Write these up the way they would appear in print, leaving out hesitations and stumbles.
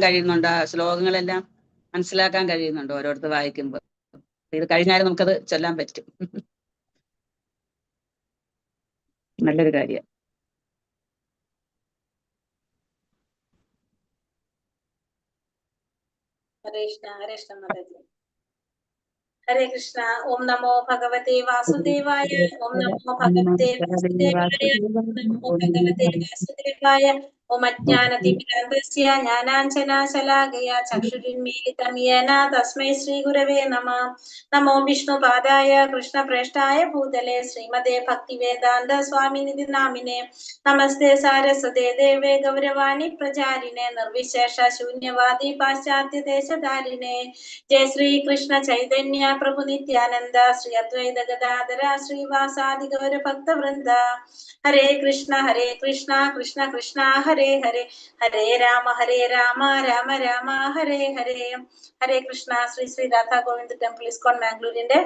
കഴിയുന്നുണ്ട്, ആ ശ്ലോകങ്ങളെല്ലാം മനസ്സിലാക്കാൻ കഴിയുന്നുണ്ട് ഓരോരുത്തർ വായിക്കുമ്പോൾ. ഇത് കഴിഞ്ഞാലും നമുക്കത് ചൊല്ലാൻ പറ്റും. നല്ലൊരു കാര്യം. ഹരേ കൃഷ്ണ. ഹരേ കൃഷ്ണ മാതാജി. ഹരേ കൃഷ്ണ. ഓം നമോ ഭഗവതേ വാസുദേവായ. ഓം നമോ ഭഗവതേ വാസുദേവായ. നമോ ഭഗവതേ വാസുദേവായ. ഓം അജ്ഞാനതിമിരാന്ധസ്യ ജ്ഞാനാഞ്ജനാശലാകയ ചക്ഷുരുന്മീലിതം യേന തസ്മൈ ശ്രീ ഗുരവേ നമഃ. നമോ വിഷ്ണുപാദായ കൃഷ്ണപ്രേഷ്ഠായ ഭൂതലേ ശ്രീമതേ ഭക്തിവേദാന്ത സ്വാമിനിധി നാമിനെ. നമസ്തേ സാരസ്വതേ ദേവേ ഗൗരവാണി പ്രചാരിണേ നിർവിശേഷ ശൂന്യവാദി പാശ്ചാത്യ ദേശധാരിണേ. ജയ ശ്രീ കൃഷ്ണ ചൈതന്യ പ്രഭു നിത്യാനന്ദ ശ്രീ അദ്വൈത ഗദാധര ശ്രീവാസാദി ഗൗര ഭക്തവൃന്ദ. ഹരേ കൃഷ്ണ കൃഷ്ണ കൃഷ്ണ ഹരേ ഹരേ, ഹരേ രാമ രാമ രാമ ഹരേ ഹരേ. ഹരേ കൃഷ്ണ. ശ്രീ ശ്രീ രാധാ ഗോവിന്ദ് ടെമ്പിൾ ഇസ്കോൺ മാംഗ്ലൂരിന്റെ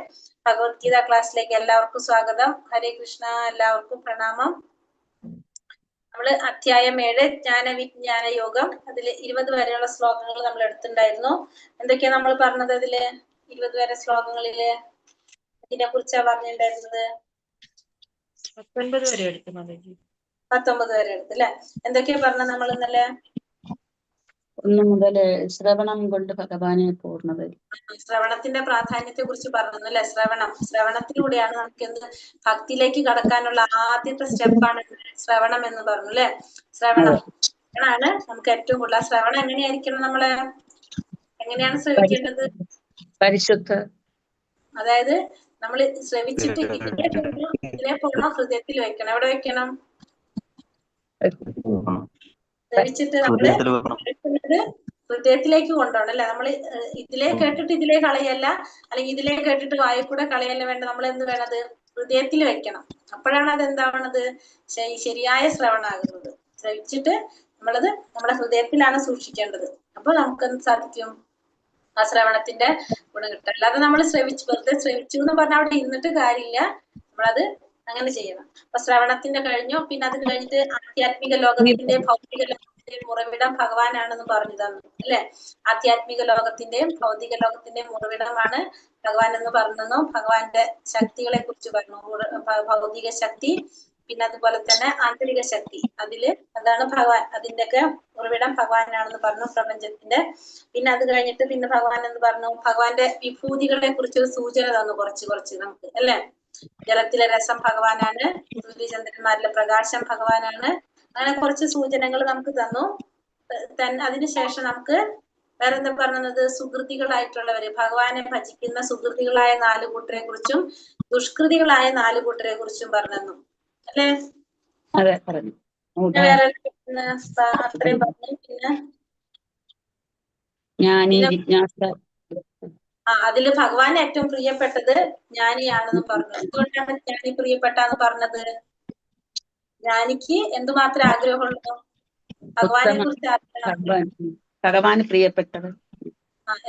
ഭഗവത്ഗീത ക്ലാസ്സിലേക്ക് എല്ലാവർക്കും സ്വാഗതം. ഹരേ കൃഷ്ണ. എല്ലാവർക്കും പ്രണാമം. നമ്മള് അധ്യായം 7 ജ്ഞാനവിജ്ഞാന യോഗം, അതില് 20 വരെയുള്ള ശ്ലോകങ്ങൾ നമ്മൾ എടുത്തിട്ടുണ്ടായിരുന്നു. എന്തൊക്കെയാ നമ്മൾ പറഞ്ഞത്? അതില് 20 വരെ ശ്ലോകങ്ങളില് ഇതിനെ കുറിച്ചാ പറഞ്ഞിട്ടുണ്ടായിരുന്നത്? 19 വരെ എടുത്തു മാതാജി. 19 വരെ എടുത്തു അല്ലെ? എന്തൊക്കെയാ പറഞ്ഞത് നമ്മൾ ഇന്നലെ? 1 മുതൽ ശ്രവണം കൊണ്ട് ഭഗവാനെ പൂർണ്ണത. ശ്രവണത്തിന്റെ പ്രാധാന്യത്തെ കുറിച്ച് പറഞ്ഞു അല്ലെ? ശ്രവണത്തിലൂടെയാണ് നമുക്ക് എന്ത് ഭക്തിയിലേക്ക് കടക്കാനുള്ള ആദ്യത്തെ സ്റ്റെപ്പാണ് ശ്രവണം എന്ന് പറഞ്ഞു അല്ലെ? ശ്രവണമാണ് നമുക്ക് ഏറ്റവും കൂടുതൽ. ശ്രവണം എങ്ങനെയായിരിക്കണം? നമ്മള് എങ്ങനെയാണ് ശ്രവിക്കേണ്ടത്? പരിശുദ്ധ. അതായത് നമ്മൾ ശ്രവിച്ചിട്ട് ഇതിലെ പോകണം, ഹൃദയത്തിൽ വെക്കണം. എവിടെ വെക്കണം? ശ്രവിച്ചിട്ട് നമ്മള് ഹൃദയത്തിലേക്ക് കൊണ്ടുപോകണം അല്ലെ? നമ്മൾ ഇതിലേ കേട്ടിട്ട് ഇതിലേ കളയല്ല, അല്ലെങ്കിൽ ഇതിലേ കേട്ടിട്ട് വായിൽ കൂടെ കളയല്ല വേണ്ട. നമ്മൾ എന്ത് വേണത്? ഹൃദയത്തിൽ വെക്കണം. അപ്പോഴാണ് അത് എന്താവണത്? ശരിയായ ശ്രവണാകുന്നത്. ശ്രവിച്ചിട്ട് നമ്മളത് നമ്മുടെ ഹൃദയത്തിലാണ് സൂക്ഷിക്കേണ്ടത്. അപ്പൊ നമുക്കെന്ത് സാധിക്കും? ആ ശ്രവണത്തിന്റെ ഗുണം കിട്ടും. അല്ലാതെ നമ്മൾ വെറുതെ ശ്രവിച്ചു എന്ന് പറഞ്ഞാൽ അവിടെ ഇരുന്നിട്ട് കാര്യമില്ല. നമ്മളത് അങ്ങനെ ചെയ്യണം. അപ്പൊ ശ്രവണത്തിന്റെ കഴിഞ്ഞു. പിന്നെ അത് കഴിഞ്ഞിട്ട് ആധ്യാത്മിക ലോകത്തിന്റെ ഭൗതിക ലോകത്തിന്റെയും ഉറവിടം ഭഗവാനാണെന്ന് പറഞ്ഞു തന്നു അല്ലെ? ആധ്യാത്മിക ലോകത്തിന്റെയും ഭൗതിക ലോകത്തിന്റെയും ഉറവിടമാണ് ഭഗവാൻ എന്ന് പറഞ്ഞു. ഭഗവാന്റെ ശക്തികളെ കുറിച്ച് പറഞ്ഞു. ഭൗതിക ശക്തി, പിന്നെ അതുപോലെ തന്നെ ആന്തരിക ശക്തി. അതില് അതാണ് ഭഗവാൻ. അതിന്റെയൊക്കെ ഉറവിടം ഭഗവാനാണെന്ന് പറഞ്ഞു, പ്രപഞ്ചത്തിന്റെ. പിന്നെ അത് കഴിഞ്ഞിട്ട് പിന്നെ ഭഗവാൻ എന്ന് പറഞ്ഞു, ഭഗവാന്റെ വിഭൂതികളെ കുറിച്ചൊരു സൂചന തന്നു കുറച്ച് നമുക്ക് അല്ലെ? ജലത്തിലെ രസം ഭഗവാനാണ്, സൂര്യചന്ദ്രന്മാരിലെ പ്രകാശം ഭഗവാനാണ്. അങ്ങനെ കുറച്ച് സൂചനകൾ നമുക്ക് തന്നു. അതിനുശേഷം നമുക്ക് വേറെന്താ പറഞ്ഞത്? സുഹൃതികളായിട്ടുള്ളവര്, ഭഗവാനെ ഭജിക്കുന്ന സുഹൃതികളായ 4 കൂട്ടരെ കുറിച്ചും ദുഷ്കൃതികളായ 4 കൂട്ടരെ കുറിച്ചും പറഞ്ഞു അല്ലെ? വേറെ അത്രയും പറഞ്ഞു. പിന്നെ അതില് ഭഗവാൻ ഏറ്റവും പ്രിയപ്പെട്ടത് ജ്ഞാനിയാണെന്ന് പറഞ്ഞു. എന്തുകൊണ്ടാണ് ജ്ഞാനി പ്രിയപ്പെട്ടാന്ന് പറഞ്ഞത്? ജ്ഞാനിക്ക് എന്തുമാത്രം ആഗ്രഹമുള്ളൂ? ഭഗവാനെ കുറിച്ച് ഭഗവാന് പ്രിയപ്പെട്ടത്.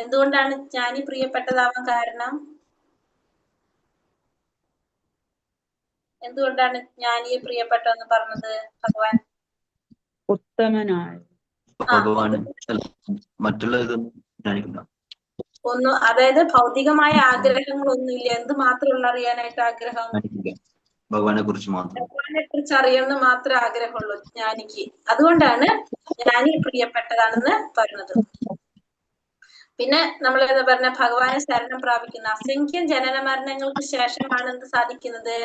എന്തുകൊണ്ടാണ് ജ്ഞാനി പ്രിയപ്പെട്ടതാവാൻ കാരണം? എന്തുകൊണ്ടാണ് ജ്ഞാനിയെ പ്രിയപ്പെട്ടെന്ന് പറഞ്ഞത് ഭഗവാൻ? ഉത്തമനായ ഒന്നും, അതായത് ഭൗതികമായ ആഗ്രഹങ്ങളൊന്നുമില്ല. എന്ത് മാത്രമുള്ള അറിയാനായിട്ട് ആഗ്രഹം? ഭഗവാനെ കുറിച്ച് മാത്രം. ഭഗവാനെ കുറിച്ച് അറിയണമെന്ന് മാത്രമേ ആഗ്രഹമുള്ളൂ ജ്ഞാനിക്ക്. അതുകൊണ്ടാണ് ജ്ഞാനി പ്രിയപ്പെട്ടതാണെന്ന് പറഞ്ഞത്. പിന്നെ നമ്മൾ എന്താ പറഞ്ഞ, ഭഗവാനെ ശരണം പ്രാപിക്കുന്ന അസംഖ്യം ജനന മരണങ്ങൾക്ക് ശേഷമാണ് എന്ത് സാധിക്കുന്നത്?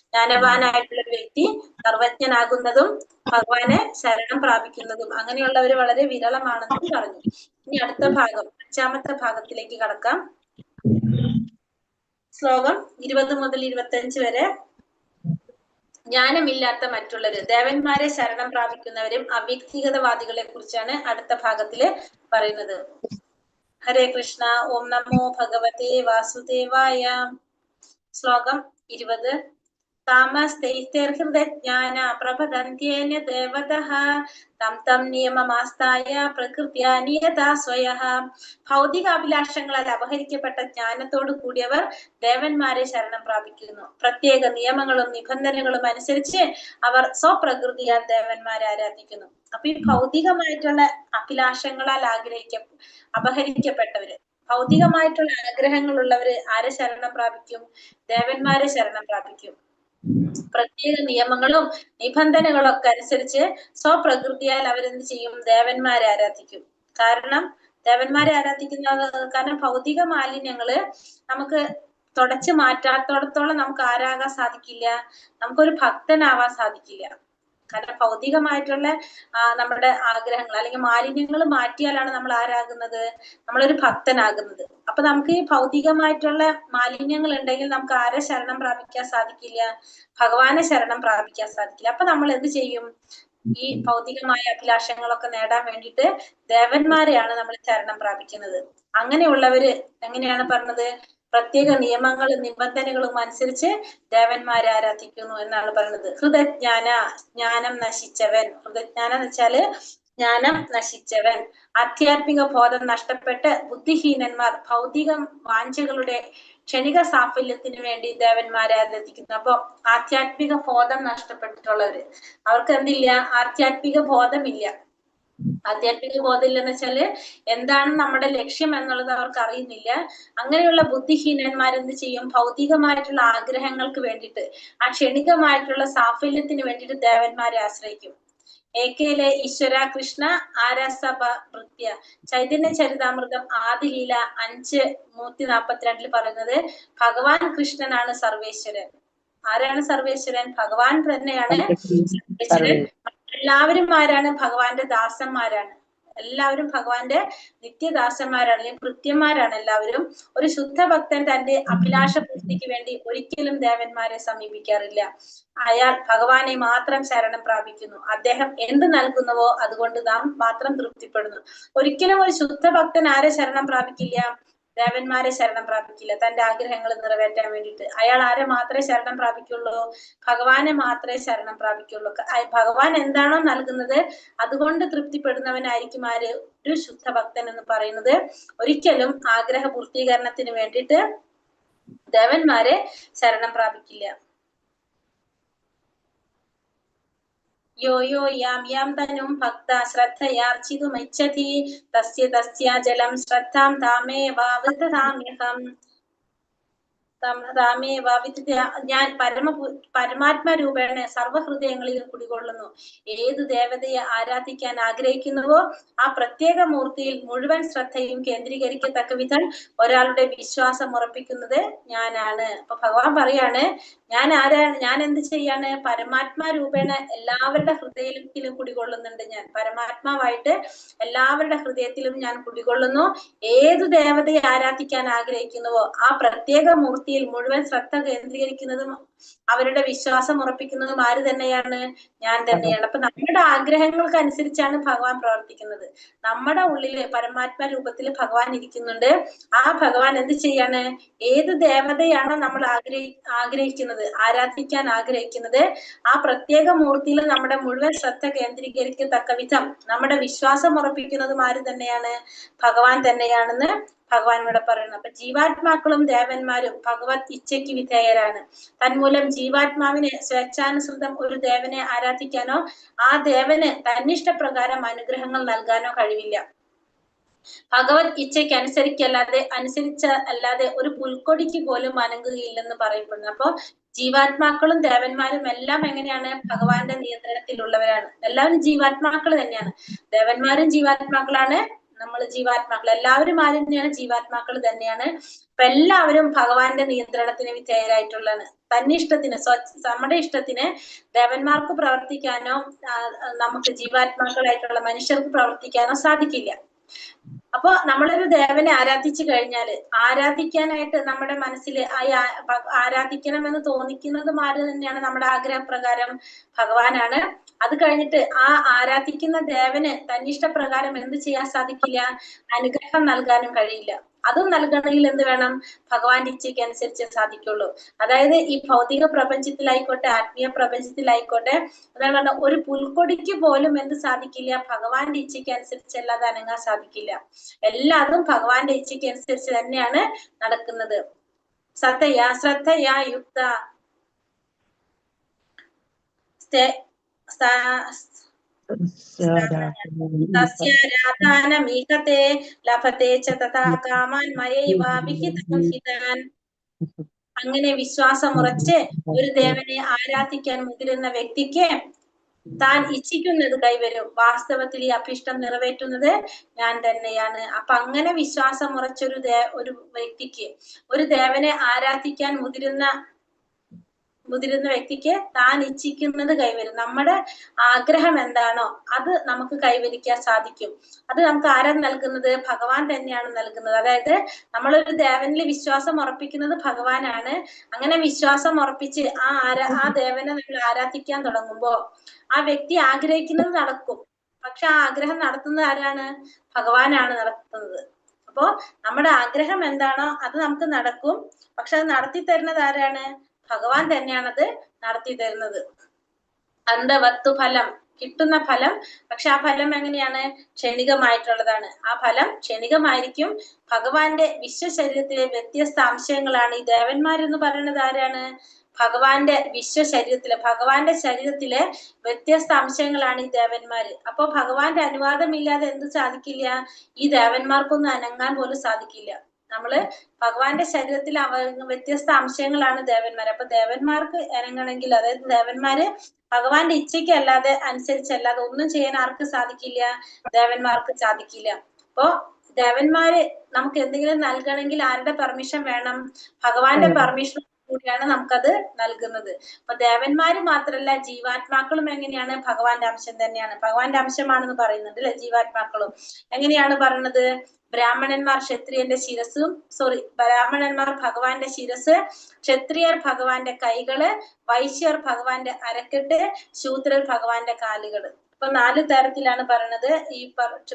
ജ്ഞാനവാനായിട്ടുള്ള ഒരു വ്യക്തി സർവജ്ഞനാകുന്നതും ഭഗവാനെ ശരണം പ്രാപിക്കുന്നതും. അങ്ങനെയുള്ളവര് വളരെ വിരളമാണെന്നും പറഞ്ഞു. ഇനി അടുത്ത ഭാഗം, 5ാമത്തെ ഭാഗത്തിലേക്ക് കടക്കാം. ശ്ലോകം 20 മുതൽ 25 വരെ. ജ്ഞാനമില്ലാത്ത മറ്റുള്ളവര്, ദേവന്മാരെ ശരണം പ്രാപിക്കുന്നവരും അവ്യക്തിഗതവാദികളെ കുറിച്ചാണ് അടുത്ത ഭാഗത്തില് പറയുന്നത്. ഹരേ കൃഷ്ണ. ഓം നമോ ഭഗവതേ വാസുദേവായ. ശ്ലോകം 20. താമസ്തൈസ്തൈർഹൃദജ്ഞാന പ്രപതന്ത്യേന ദേവതഃ തം തം നിയമമാസ്തായ പ്രകൃത്യാ നിയതാ സ്വയഃ. ഭൗതിക അഭിലാഷങ്ങളാൽ അപഹരിക്കപ്പെട്ട ജ്ഞാനത്തോട് കൂടിയവർ ദേവന്മാരെ ശരണം പ്രാപിക്കുന്നു. പ്രത്യേക നിയമങ്ങളും നിബന്ധനകളും അനുസരിച്ച് അവർ സ്വപ്രകൃതിയാൽ ദേവന്മാരെ ആരാധിക്കുന്നു. അപ്പൊ ഈ ഭൗതികമായിട്ടുള്ള അഭിലാഷങ്ങളാൽ അപഹരിക്കപ്പെട്ടവര്, ഭൗതികമായിട്ടുള്ള ആഗ്രഹങ്ങളുള്ളവര് ആരെ ശരണം പ്രാപിക്കും? ദേവന്മാരെ ശരണം പ്രാപിക്കും. പ്രത്യേക നിയമങ്ങളും നിബന്ധനകളും ഒക്കെ അനുസരിച്ച് സ്വപ്രകൃതിയാൽ അവരെന്ത് ചെയ്യും? ദേവന്മാരെ ആരാധിക്കും. കാരണം ദേവന്മാരെ കാരണം ഭൗതിക മാലിന്യങ്ങള് നമുക്ക് തുടച്ചു മാറ്റാത്തോടത്തോളം നമുക്ക് ആരാകാൻ സാധിക്കില്ല, നമുക്കൊരു ഭക്തനാവാൻ സാധിക്കില്ല. കാരണം ഭൗതികമായിട്ടുള്ള നമ്മുടെ ആഗ്രഹങ്ങൾ അല്ലെങ്കിൽ മാലിന്യങ്ങൾ മാറ്റിയാലാണ് നമ്മൾ ആരാകുന്നത്? നമ്മളൊരു ഭക്തനാകുന്നത്. അപ്പൊ നമുക്ക് ഈ ഭൗതികമായിട്ടുള്ള മാലിന്യങ്ങൾ ഉണ്ടെങ്കിൽ നമുക്ക് ആരെ ശരണം പ്രാപിക്കാൻ സാധിക്കില്ല? ഭഗവാനെ ശരണം പ്രാപിക്കാൻ സാധിക്കില്ല. അപ്പൊ നമ്മൾ എന്ത് ചെയ്യും? ഈ ഭൗതികമായ അഭിലാഷങ്ങളൊക്കെ നേടാൻ വേണ്ടിയിട്ട് ദേവന്മാരെയാണ് നമ്മൾ ശരണം പ്രാപിക്കുന്നത്. അങ്ങനെയുള്ളവര് എങ്ങനെയാണ് പറഞ്ഞത്? പ്രത്യേക നിയമങ്ങളും നിബന്ധനകളും അനുസരിച്ച് ദേവന്മാരെ ആരാധിക്കുന്നു എന്നാണ് പറയുന്നത്. ഹൃദജ്ഞാന, ജ്ഞാനം നശിച്ചവൻ. ഹൃദജ്ഞാനം എന്ന് വെച്ചാല് ജ്ഞാനം നശിച്ചവൻ. ആധ്യാത്മിക ബോധം നഷ്ടപ്പെട്ട് ബുദ്ധിഹീനന്മാർ ഭൗതിക വാഞ്ചകളുടെ ക്ഷണിക സാഫല്യത്തിന് വേണ്ടി ദേവന്മാരെ ആരാധിക്കുന്നു. അപ്പൊ ആധ്യാത്മിക ബോധം നഷ്ടപ്പെട്ടിട്ടുള്ളവര്, അവർക്ക് എന്തില്ല? ആധ്യാത്മിക ബോധമില്ല. ആധ്യാത്മിക ബോധം ഇല്ലെന്ന് വെച്ചാല് എന്താണ് നമ്മുടെ ലക്ഷ്യം എന്നുള്ളത് അവർക്ക് അറിയുന്നില്ല. അങ്ങനെയുള്ള ബുദ്ധിഹീനന്മാരെന്ത് ചെയ്യും? ഭൗതികമായിട്ടുള്ള ആഗ്രഹങ്ങൾക്ക് വേണ്ടിയിട്ട്, ആ ക്ഷണികമായിട്ടുള്ള സാഫല്യത്തിന് വേണ്ടിയിട്ട് ദേവന്മാരെ ആശ്രയിക്കും. ഏകയിലെ ഈശ്വര കൃഷ്ണ ആരാസഭ ഭൃത്യ. ചൈതന്യ ചരിതാമൃതം ആദിലീല 5:142 പറയുന്നത് ഭഗവാൻ കൃഷ്ണനാണ് സർവേശ്വരൻ. ആരാണ് സർവേശ്വരൻ? ഭഗവാൻ തന്നെയാണ് സർവേശ്വരൻ. എല്ലാവരും ആരാണ്? ഭഗവാന്റെ ദാസന്മാരാണ്. എല്ലാവരും ഭഗവാന്റെ നിത്യദാസന്മാരാണ്, അല്ലെങ്കിൽ കൃത്യന്മാരാണ് എല്ലാവരും. ഒരു ശുദ്ധ ഭക്തൻ തന്റെ അഭിലാഷ പൂർത്തിക്ക് വേണ്ടി ഒരിക്കലും ദേവന്മാരെ സമീപിക്കാറില്ല. അയാൾ ഭഗവാനെ മാത്രം ശരണം പ്രാപിക്കുന്നു. അദ്ദേഹം എന്ത് നൽകുന്നുവോ അതുകൊണ്ട് നാം മാത്രം തൃപ്തിപ്പെടുന്നു. ഒരിക്കലും ഒരു ശുദ്ധ ഭക്തൻ ആരെ ശരണം പ്രാപിക്കില്ല? ദേവന്മാരെ ശരണം പ്രാപിക്കില്ല. തന്റെ ആഗ്രഹങ്ങൾ നിറവേറ്റാൻ വേണ്ടിയിട്ട് അയാൾ ആരെ മാത്രമേ ശരണം പ്രാപിക്കുള്ളൂ? ഭഗവാനെ മാത്രമേ ശരണം പ്രാപിക്കുള്ളൂ. ഭഗവാൻ എന്താണോ നൽകുന്നത് അതുകൊണ്ട് തൃപ്തിപ്പെടുന്നവനായിരിക്കും ആര്? ഒരു ശുദ്ധ ഭക്തൻ എന്ന് പറയുന്നത്. ഒരിക്കലും ആഗ്രഹ പൂർത്തീകരണത്തിന് വേണ്ടിയിട്ട് ദേവന്മാരെ ശരണം പ്രാപിക്കില്ല. യോ യോ യാം യാം തനും ഭക്ത ശ്രദ്ധയാർച്ചിതുമിച്ഛതി തസ്യ തസ്യ ജലം ശ്രദ്ധാം താമേവാവിദധാമ്യഹം. ഞാൻ പരമാത്മ രൂപേണ സർവഹൃദയങ്ങളിലും കുടികൊള്ളുന്നു. ഏത് ദേവതയെ ആരാധിക്കാൻ ആഗ്രഹിക്കുന്നുവോ ആ പ്രത്യേക മൂർത്തിയിൽ മുഴുവൻ ശ്രദ്ധയും കേന്ദ്രീകരിക്കത്തക്ക വിധം ഒരാളുടെ വിശ്വാസം ഉറപ്പിക്കുന്നത് ഞാനാണ്. അപ്പൊ ഭഗവാൻ പറയാണ്, ഞാൻ ആരാണ്? ഞാൻ എന്ത് ചെയ്യാണ്? പരമാത്മാ രൂപേണ എല്ലാവരുടെ ഹൃദയത്തിലും കുടികൊള്ളുന്നുണ്ട്. ഞാൻ പരമാത്മാവായിട്ട് എല്ലാവരുടെ ഹൃദയത്തിലും ഞാൻ കുടികൊള്ളുന്നു. ഏത് ദേവതയെ ആരാധിക്കാൻ ആഗ്രഹിക്കുന്നുവോ ആ പ്രത്യേക മൂർത്തിയിൽ മുഴുവൻ ശ്രദ്ധ കേന്ദ്രീകരിക്കുന്നതും അവരുടെ വിശ്വാസം ഉറപ്പിക്കുന്നതും ആര് തന്നെയാണ്? ഞാൻ തന്നെയാണ്. അപ്പൊ നമ്മുടെ ആഗ്രഹങ്ങൾക്ക് അനുസരിച്ചാണ് ഭഗവാൻ പ്രവർത്തിക്കുന്നത്. നമ്മുടെ ഉള്ളില് പരമാത്മ രൂപത്തിൽ ഭഗവാൻ ഇരിക്കുന്നുണ്ട്. ആ ഭഗവാൻ എന്ത് ചെയ്യാണ്? ഏത് ദേവതയാണോ നമ്മൾ ആഗ്രഹിക്കുന്നത്, ആരാധിക്കാൻ ആഗ്രഹിക്കുന്നത്, ആ പ്രത്യേക മൂർത്തിയിൽ നമ്മുടെ മുഴുവൻ ശ്രദ്ധ കേന്ദ്രീകരിക്കത്തക്ക വിധം നമ്മുടെ വിശ്വാസം ഉറപ്പിക്കുന്നതും ആര് തന്നെയാണ്? ഭഗവാൻ തന്നെയാണെന്ന് ഭഗവാൻ ഇവിടെ പറയുന്നു. അപ്പൊ ജീവാത്മാക്കളും ദേവന്മാരും ഭഗവത് ഇച്ഛയ്ക്ക് വിധേയരാണ്. തന്മൂലം ജീവാത്മാവിന് സ്വേച്ഛാനുസൃതം ഒരു ദേവനെ ആരാധിക്കാനോ ആ ദേവന് തന്നിഷ്ടപ്രകാരം അനുഗ്രഹങ്ങൾ നൽകാനോ കഴിവില്ല. ഭഗവത് ഇച്ഛയ്ക്ക് അനുസരിച്ചല്ലാതെ ഒരു പുൽക്കൊടിക്ക് പോലും വണങ്ങുകയില്ലെന്ന് പറയപ്പെടുന്നു. അപ്പൊ ജീവാത്മാക്കളും ദേവന്മാരും എല്ലാം എങ്ങനെയാണ്? ഭഗവാന്റെ നിയന്ത്രണത്തിലുള്ളവരാണ്. എല്ലാവരും ജീവാത്മാക്കൾ തന്നെയാണ്. ദേവന്മാരും ജീവാത്മാക്കളാണ്, നമ്മൾ ജീവാത്മാക്കൾ എല്ലാവരും ആരും തന്നെയാണ്? ജീവാത്മാക്കൾ തന്നെയാണ്. അപ്പൊ എല്ലാവരും ഭഗവാന്റെ നിയന്ത്രണത്തിന് വിധേയരായിട്ടുള്ളതാണ്. തന്നിഷ്ടത്തിന് നമ്മുടെ ഇഷ്ടത്തിന് ദേവന്മാർക്ക് പ്രവർത്തിക്കാനോ നമുക്ക് ജീവാത്മാക്കളായിട്ടുള്ള മനുഷ്യർക്ക് പ്രവർത്തിക്കാനോ സാധിക്കില്ല. അപ്പൊ നമ്മളൊരു ദേവനെ ആരാധിച്ചു കഴിഞ്ഞാല് ആരാധിക്കാനായിട്ട് നമ്മുടെ മനസ്സിൽ ആരാധിക്കണമെന്ന് തോന്നിക്കുന്നതും ആര് തന്നെയാണ്? നമ്മുടെ ആഗ്രഹപ്രകാരം ഭഗവാനാണ്. അത് കഴിഞ്ഞിട്ട് ആ ആരാധിക്കുന്ന ദേവന് തന്നിഷ്ടപ്രകാരം എന്ത് ചെയ്യാൻ സാധിക്കില്ല? അനുഗ്രഹം നൽകാനും കഴിയില്ല. അതും നൽകണമെങ്കിൽ എന്ത് വേണം? ഭഗവാന്റെ ഇച്ഛയ്ക്ക് അനുസരിച്ച് സാധിക്കുള്ളൂ. അതായത് ഈ ഭൗതിക പ്രപഞ്ചത്തിലായിക്കോട്ടെ ആത്മീയ പ്രപഞ്ചത്തിലായിക്കോട്ടെ അതാണ് ഒരു പുൽക്കൊടിക്ക് പോലും എന്ത് സാധിക്കില്ല? ഭഗവാന്റെ ഇച്ഛയ്ക്ക് അനുസരിച്ചല്ലാതെ അനങ്ങാൻ സാധിക്കില്ല. എല്ലാതും ഭഗവാന്റെ ഇച്ഛയ്ക്ക് അനുസരിച്ച് തന്നെയാണ് നടക്കുന്നത്. സതയാ ശ്രദ്ധയാ യുക്ത തസ്യാരാധാനമീകത്തെ ലഭത്തെ ച തഥാ കാമാൻ മയൈവാഭിഹിതം ഹിതാൻ. അങ്ങനെ വിശ്വാസമുറച്ച് ഒരു ദേവനെ ആരാധിക്കാൻ മുതിരുന്ന വ്യക്തിക്ക് താൻ ഇച്ഛിക്കുന്നത് കൈവരും. വാസ്തവത്തിൽ ഈ അഭിഷ്ടം നിറവേറ്റുന്നത് ഞാൻ തന്നെയാണ്. അപ്പൊ അങ്ങനെ വിശ്വാസമുറച്ചൊരു ഒരു വ്യക്തിക്ക് ഒരു ദേവനെ ആരാധിക്കാൻ മുതിരുന്ന വ്യക്തിക്ക് താൻ ഇച്ഛിക്കുന്നത് കൈവരും. നമ്മുടെ ആഗ്രഹം എന്താണോ അത് നമുക്ക് കൈവരിക്കാൻ സാധിക്കും. അത് നമുക്ക് ആരാ നൽകുന്നത്? ഭഗവാൻ തന്നെയാണ് നൽകുന്നത്. അതായത് നമ്മളൊരു ദേവനിൽ വിശ്വാസം ഉറപ്പിക്കുന്നത് ഭഗവാനാണ്. അങ്ങനെ വിശ്വാസം ഉറപ്പിച്ച് ആ ദേവനെ നമ്മൾ ആരാധിക്കാൻ തുടങ്ങുമ്പോ ആ വ്യക്തി ആഗ്രഹിക്കുന്നത് നടക്കും. പക്ഷെ ആ ആഗ്രഹം നടത്തുന്നത് ആരാണ്? ഭഗവാനാണ് നടത്തുന്നത്. അപ്പോ നമ്മുടെ ആഗ്രഹം എന്താണോ അത് നമുക്ക് നടക്കും. പക്ഷെ അത് നടത്തി തരുന്നത് ആരാണ്? ഭഗവാൻ തന്നെയാണ് അത് നടത്തി തരുന്നത്. അന്തവത്തു ഫലം, കിട്ടുന്ന ഫലം, പക്ഷെ ആ ഫലം എങ്ങനെയാണ്? ക്ഷണികമായിട്ടുള്ളതാണ്. ആ ഫലം ക്ഷണികമായിരിക്കും. ഭഗവാന്റെ വിശ്വശരീരത്തിലെ വ്യത്യസ്ത അംശങ്ങളാണ് ഈ ദേവന്മാരെന്ന് പറയുന്നത്. ആരാണ്? ഭഗവാന്റെ ഭഗവാന്റെ ശരീരത്തിലെ വ്യത്യസ്ത അംശങ്ങളാണ് ഈ ദേവന്മാര്. അപ്പൊ ഭഗവാന്റെ അനുവാദമില്ലാതെ എന്ത് സാധിക്കില്ല? ഈ ദേവന്മാർക്കൊന്നും അനങ്ങാൻ പോലും സാധിക്കില്ല. നമ്മള് ഭഗവാന്റെ ശരീരത്തിൽ വ്യത്യസ്ത അംശങ്ങളാണ് ദേവന്മാർ. അപ്പൊ ദേവന്മാർക്ക് ഇറങ്ങണമെങ്കിൽ, അതായത് ദേവന്മാര് ഭഗവാന്റെ ഇച്ഛയ്ക്ക് അല്ലാതെ അനുസരിച്ചല്ലാതെ ഒന്നും ചെയ്യാൻ ആർക്ക് സാധിക്കില്ല? ദേവന്മാർക്ക് സാധിക്കില്ല. അപ്പോ ദേവന്മാര് നമുക്ക് എന്തെങ്കിലും നൽകണമെങ്കിൽ ആരുടെ പെർമിഷൻ വേണം? ഭഗവാന്റെ പെർമിഷൻ കൂടിയാണ് നമുക്കത് നൽകുന്നത്. അപ്പൊ ദേവന്മാര് മാത്രല്ല, ജീവാത്മാക്കളും എങ്ങനെയാണ്? ഭഗവാന്റെ അംശം തന്നെയാണ്. ഭഗവാന്റെ അംശമാണെന്ന് പറയുന്നുണ്ട് അല്ലെ? ജീവാത്മാക്കളും എങ്ങനെയാണ് പറയുന്നത്? ബ്രാഹ്മണന്മാർ ക്ഷത്രിയന്റെ ശിരസും ബ്രാഹ്മണന്മാർ ഭഗവാന്റെ ശിരസ്, ക്ഷത്രിയർ ഭഗവാന്റെ കൈകള്, വൈശ്യർ ഭഗവാന്റെ അരക്കെട്ട്, ശൂദ്രർ ഭഗവാന്റെ കാലുകള്. ഇപ്പൊ 4 തരത്തിലാണ് പറയുന്നത്. ഈ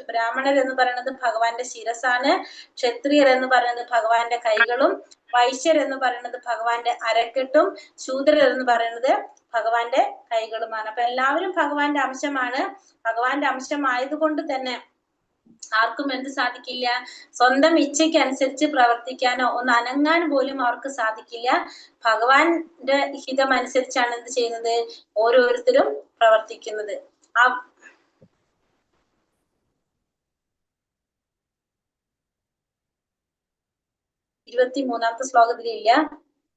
ബ്രാഹ്മണർ എന്ന് പറയുന്നത് ഭഗവാന്റെ ശിരസാണ്, ക്ഷത്രിയർ എന്ന് പറയുന്നത് ഭഗവാന്റെ കൈകളും, വൈശ്യർ എന്ന് പറയുന്നത് ഭഗവാന്റെ അരക്കെട്ടും, ശൂദ്രർ എന്ന് പറയുന്നത് ഭഗവാന്റെ കൈകളുമാണ്. അപ്പൊ എല്ലാവരും ഭഗവാന്റെ അംശമാണ്. ഭഗവാന്റെ അംശമായതുകൊണ്ട് തന്നെ ആർക്കും എന്ത് സാധിക്കില്ല? സ്വന്തം ഇച്ഛയ്ക്ക് അനുസരിച്ച് പ്രവർത്തിക്കാനോ ഒന്ന് അനങ്ങാൻ പോലും അവർക്ക് സാധിക്കില്ല. ഭഗവാന്റെ ഹിതം അനുസരിച്ചാണ് എന്ത് ചെയ്യുന്നത്? ഓരോരുത്തരും പ്രവർത്തിക്കുന്നത്. 23-ാമത്തെ ശ്ലോകത്തിലില്ല,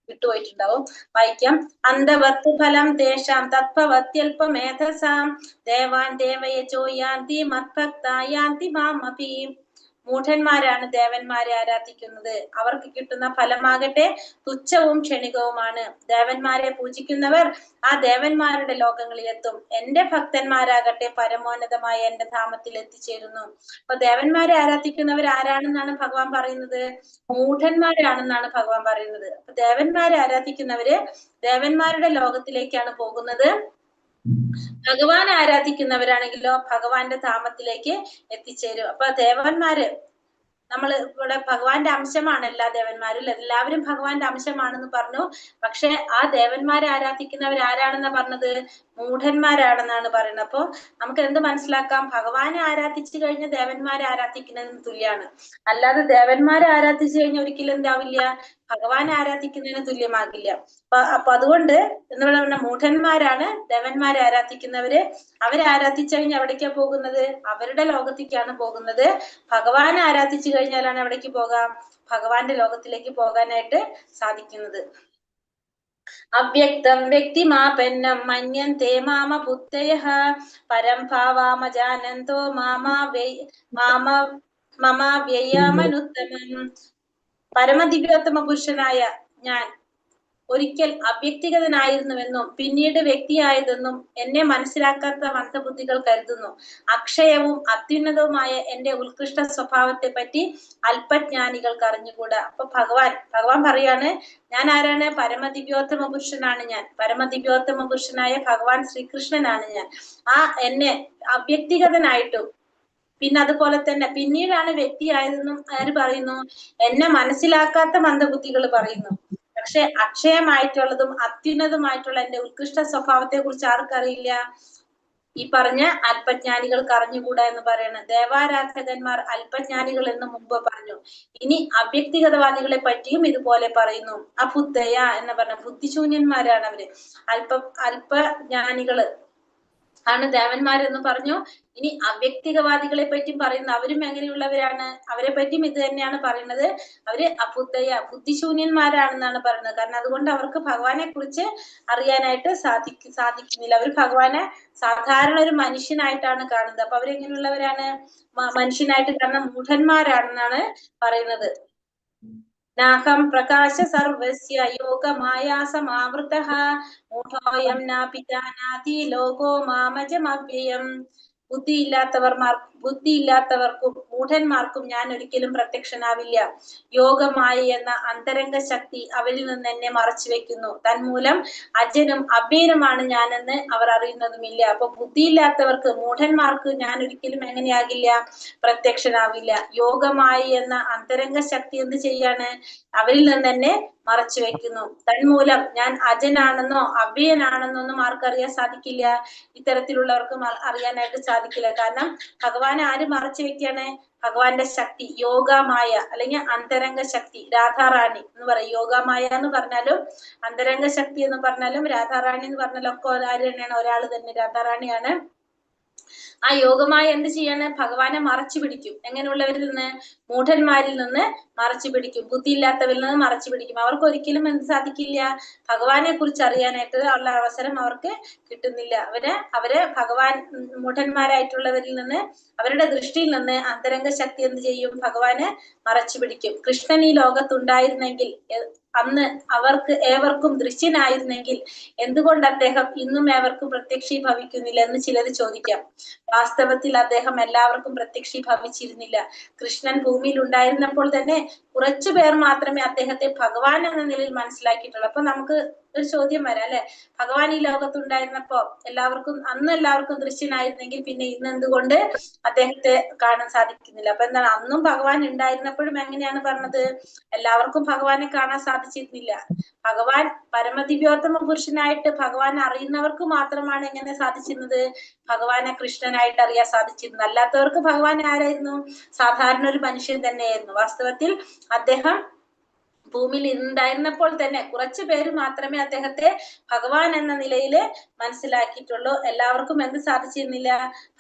വിട്ടുപോയിട്ടുണ്ടാവും, വായിക്കാം. അന്തവത്തു ഫലം തേഷാം തത്വവത്യൽപമേധസാം ദേവാൻ ദേവയജോ യാന്തി മത്ഭക്താ യാന്തി മാമപി. മൂഢന്മാരാണ് ദേവന്മാരെ ആരാധിക്കുന്നത്. അവർക്ക് കിട്ടുന്ന ഫലമാകട്ടെ തുച്ഛവും ക്ഷണികവുമാണ്. ദേവന്മാരെ പൂജിക്കുന്നവർ ആ ദേവന്മാരുടെ ലോകങ്ങളിലെത്തും. എന്റെ ഭക്തന്മാരാകട്ടെ പരമോന്നതമായ എന്റെ ധാമത്തിൽ എത്തിച്ചേരുന്നു. അപ്പൊ ദേവന്മാരെ ആരാധിക്കുന്നവർ ആരാണെന്നാണ് ഭഗവാൻ പറയുന്നത്? മൂഢന്മാരാണെന്നാണ് ഭഗവാൻ പറയുന്നത്. അപ്പൊ ദേവന്മാരെ ആരാധിക്കുന്നവര് ദേവന്മാരുടെ ലോകത്തിലേക്കാണ് പോകുന്നത്. ഭഗവാൻ ആരാധിക്കുന്നവരാണെങ്കിലോ ഭഗവാന്റെ ധാമത്തിലേക്ക് എത്തിച്ചേരും. അപ്പൊ ദേവന്മാര് നമ്മൾ ഇവിടെ ഭഗവാന്റെ അംശമാണ്. എല്ലാ ദേവന്മാരും എല്ലാവരും ഭഗവാന്റെ അംശമാണെന്ന് പറഞ്ഞു. പക്ഷെ ആ ദേവന്മാരെ ആരാധിക്കുന്നവർ ആരാണെന്നാ പറഞ്ഞത്? മൂഢന്മാരാണെന്നാണ് പറയുന്നത്. അപ്പൊ നമുക്ക് എന്ത് മനസ്സിലാക്കാം? ഭഗവാനെ ആരാധിച്ചു കഴിഞ്ഞ ദേവന്മാരെ ആരാധിക്കുന്നതിന് തുല്യാണ്. അല്ലാതെ ദേവന്മാരെ ആരാധിച്ചു കഴിഞ്ഞാൽ ഒരിക്കലും എന്താവില്ല? ഭഗവാനെ ആരാധിക്കുന്നതിന് തുല്യമാകില്ല. അപ്പൊ അതുകൊണ്ട് എന്ന് പറയുന്ന മൂഢന്മാരാണ് ദേവന്മാരെ ആരാധിക്കുന്നവര്. അവരെ ആരാധിച്ചു കഴിഞ്ഞാൽ എവിടേക്കാ പോകുന്നത്? അവരുടെ ലോകത്തേക്കാണ് പോകുന്നത്. ഭഗവാനെ ആരാധിച്ചു കഴിഞ്ഞാലാണ് എവിടേക്ക് പോകാം? ഭഗവാന്റെ ലോകത്തിലേക്ക് പോകാനായിട്ട് സാധിക്കുന്നത്. അവ്യക്തം വ്യക്തിമാപന്നം മന്യന്തേ മാമ ബുദ്ധയഃ പരം ഭാവാമജാനന്തോ മമാവ്യയമനുത്തമം. പരമദിവ്യോത്തമ പുരുഷനായ ഞാൻ ഒരിക്കൽ അവ്യക്തിഗതനായിരുന്നുവെന്നും പിന്നീട് വ്യക്തിയായതെന്നും എന്നെ മനസ്സിലാക്കാത്ത മന്ദബുദ്ധികൾ കരുതുന്നു. അക്ഷയവും അത്യുന്നതവുമായ എന്റെ ഉത്കൃഷ്ട സ്വഭാവത്തെ പറ്റി അല്പജ്ഞാനികൾക്ക് അറിഞ്ഞുകൂടാ. അപ്പൊ ഭഗവാൻ പറയാണ്, ഞാൻ ആരാണ്? പരമദിവ്യോത്തമ പുരുഷനാണ് ഞാൻ. പരമദിവ്യോത്തമ പുരുഷനായ ഭഗവാൻ ശ്രീകൃഷ്ണനാണ് ഞാൻ. എന്നെ അവ്യക്തിഗതനായിട്ടും പിന്നെ അതുപോലെ തന്നെ പിന്നീടാണ് വ്യക്തിയായതെന്നും ആര് പറയുന്നു? എന്നെ മനസ്സിലാക്കാത്ത മന്ദബുദ്ധികൾ പറയുന്നു. പക്ഷെ അക്ഷയമായിട്ടുള്ളതും അത്യുന്നതമായിട്ടുള്ള എന്റെ ഉത്കൃഷ്ട സ്വഭാവത്തെ കുറിച്ച് ആർക്കറിയില്ല? ഈ പറഞ്ഞ അല്പജ്ഞാനികൾക്ക് അറിഞ്ഞുകൂടാ എന്ന് പറയുന്നത്. ദേവാരാധകന്മാർ അല്പജ്ഞാനികൾ എന്ന് മുമ്പ് പറഞ്ഞു. ഇനി അവ്യക്തിഗതവാദികളെ പറ്റിയും ഇതുപോലെ പറയുന്നു. അബുദ്ധയ എന്ന് പറഞ്ഞ ബുദ്ധിശൂന്യന്മാരാണ് അവര്. അല്പജ്ഞാനികള് ആണ് ദേവന്മാരെന്ന് പറഞ്ഞു. ഇനി അവ്യക്തികവാദികളെ പറ്റിയും പറയുന്നു. അവരും എങ്ങനെയുള്ളവരാണ്? അവരെ പറ്റിയും ഇത് തന്നെയാണ് പറയുന്നത്. അവര് അബുദ്ധയ ബുദ്ധിശൂന്യന്മാരാണെന്നാണ് പറയുന്നത്. കാരണം അതുകൊണ്ട് അവർക്ക് ഭഗവാനെ കുറിച്ച് അറിയാനായിട്ട് സാധിക്കുന്നില്ല. അവർ ഭഗവാനെ സാധാരണ ഒരു മനുഷ്യനായിട്ടാണ് കാണുന്നത്. അപ്പൊ അവരെങ്ങനെയുള്ളവരാണ്? മനുഷ്യനായിട്ട് കാണുന്ന മൂഢന്മാരാണെന്നാണ് പറയുന്നത്. നാഹം പ്രകാശ സർവസ്യ യോഗമായാസമാവൃതഃ മൂഢോയം നാപി ജാനാതി ലോകോ മാമജമവ്യയം. ബുദ്ധിയില്ലാത്തവർക്കും മൂഢന്മാർക്കും ഞാൻ ഒരിക്കലും പ്രത്യക്ഷനാവില്ല. യോഗമായി എന്ന അന്തരംഗ ശക്തി അവരിൽ നിന്ന് എന്നെ മറച്ചു വെക്കുന്നു. തന്മൂലം അജനും അഭ്യനുമാണ് ഞാനെന്ന് അവർ അറിയുന്നതുമില്ല. അപ്പൊ ബുദ്ധിയില്ലാത്തവർക്ക്, മൂഢന്മാർക്ക് ഞാൻ ഒരിക്കലും എങ്ങനെയാകില്ല? പ്രത്യക്ഷനാവില്ല. യോഗമായി എന്ന അന്തരംഗ ശക്തി എന്ത് ചെയ്യാണ്? അവരിൽ നിന്ന് എന്നെ മറച്ചു വെക്കുന്നു. തന്മൂലം ഞാൻ അജനാണെന്നോ അഭ്യനാണെന്നോ ഒന്നും ആർക്കറിയാൻ സാധിക്കില്ല. ഇത്തരത്തിലുള്ളവർക്കും അറിയാനായിട്ട് സാധിക്കില്ല. കാരണം ഭഗവാനെ ആര് മറച്ചു വെക്കാണ്? ഭഗവാന്റെ ശക്തി, യോഗമായ അല്ലെങ്കിൽ അന്തരംഗ ശക്തി. രാധാറാണി എന്ന് പറയും. യോഗമായ എന്ന് പറഞ്ഞാലും അന്തരംഗ ശക്തി എന്ന് പറഞ്ഞാലും രാധാറാണി എന്ന് പറഞ്ഞാലും ഒക്കെ ആര് തന്നെയാണ്? ഒരാൾ തന്നെ, രാധാറാണിയാണ്. ആ യോഗമായി എന്ത് ചെയ്യാണ്? ഭഗവാനെ മറച്ചു പിടിക്കും. എങ്ങനെയുള്ളവരിൽ നിന്ന്? മൂഢന്മാരിൽ നിന്ന് മറച്ചു പിടിക്കും. ബുദ്ധിയില്ലാത്തവരിൽ നിന്ന് മറച്ചു പിടിക്കും. അവർക്ക് ഒരിക്കലും എന്ത് സാധിക്കില്ല? ഭഗവാനെ കുറിച്ച് അറിയാനായിട്ട് ഉള്ള അവസരം അവർക്ക് കിട്ടുന്നില്ല. അവരെ ഭഗവാൻ മൂഢന്മാരായിട്ടുള്ളവരിൽ നിന്ന്, അവരുടെ ദൃഷ്ടിയിൽ നിന്ന് അന്തരംഗ ശക്തി എന്ത് ചെയ്യും? ഭഗവാനെ മറച്ചു പിടിക്കും. കൃഷ്ണൻ ഈ ലോകത്തുണ്ടായിരുന്നെങ്കിൽ, അന്ന് അവർക്ക് ഏവർക്കും ദൃശ്യനായിരുന്നെങ്കിൽ എന്തുകൊണ്ട് അദ്ദേഹം ഇന്നും ഏവർക്കും പ്രത്യക്ഷീഭവിക്കുന്നില്ല എന്ന് ചിലർ ചോദിക്കാം. വാസ്തവത്തിൽ അദ്ദേഹം എല്ലാവർക്കും പ്രത്യക്ഷീഭവിച്ചിരുന്നില്ല. കൃഷ്ണൻ ഭൂമിയിൽ ഉണ്ടായിരുന്നപ്പോൾ തന്നെ കുറച്ചു പേർ മാത്രമേ അദ്ദേഹത്തെ ഭഗവാൻ എന്ന നിലയിൽ മനസ്സിലാക്കിയിട്ടുള്ളൂ. അപ്പൊ നമുക്ക് ഒരു ചോദ്യം വരാം, അല്ലെ? ഭഗവാൻ ഈ ലോകത്തുണ്ടായിരുന്നപ്പോ അന്ന് എല്ലാവർക്കും ദൃശ്യനായിരുന്നെങ്കിൽ പിന്നെ ഇന്ന് എന്തുകൊണ്ട് അദ്ദേഹത്തെ കാണാൻ സാധിക്കുന്നില്ല? അപ്പൊ എന്താണ്? അന്നും ഭഗവാൻ ഉണ്ടായിരുന്നപ്പോഴും എങ്ങനെയാണ് പറഞ്ഞത്? എല്ലാവർക്കും ഭഗവാനെ കാണാൻ സാധിച്ചിരുന്നില്ല. ഭഗവാൻ പരമദിവ്യോത്തമ പുരുഷനായിട്ട് ഭഗവാൻ അറിയുന്നവർക്ക് മാത്രമാണ് എങ്ങനെ സാധിച്ചിരുന്നത്? ഭഗവാനെ കൃഷ്ണനായിട്ട് അറിയാൻ സാധിച്ചിരുന്നു. അല്ലാത്തവർക്ക് ഭഗവാൻ ആരായിരുന്നു? സാധാരണ ഒരു മനുഷ്യൻ തന്നെയായിരുന്നു. വാസ്തവത്തിൽ അദ്ദേഹം ഭൂമിയിൽ ഉണ്ടായിരുന്നപ്പോൾ തന്നെ കുറച്ചു പേര് മാത്രമേ അദ്ദേഹത്തെ ഭഗവാൻ എന്ന നിലയിൽ മനസ്സിലാക്കിയിട്ടുള്ളൂ. എല്ലാവർക്കും എന്ത് സാധിച്ചിരുന്നില്ല?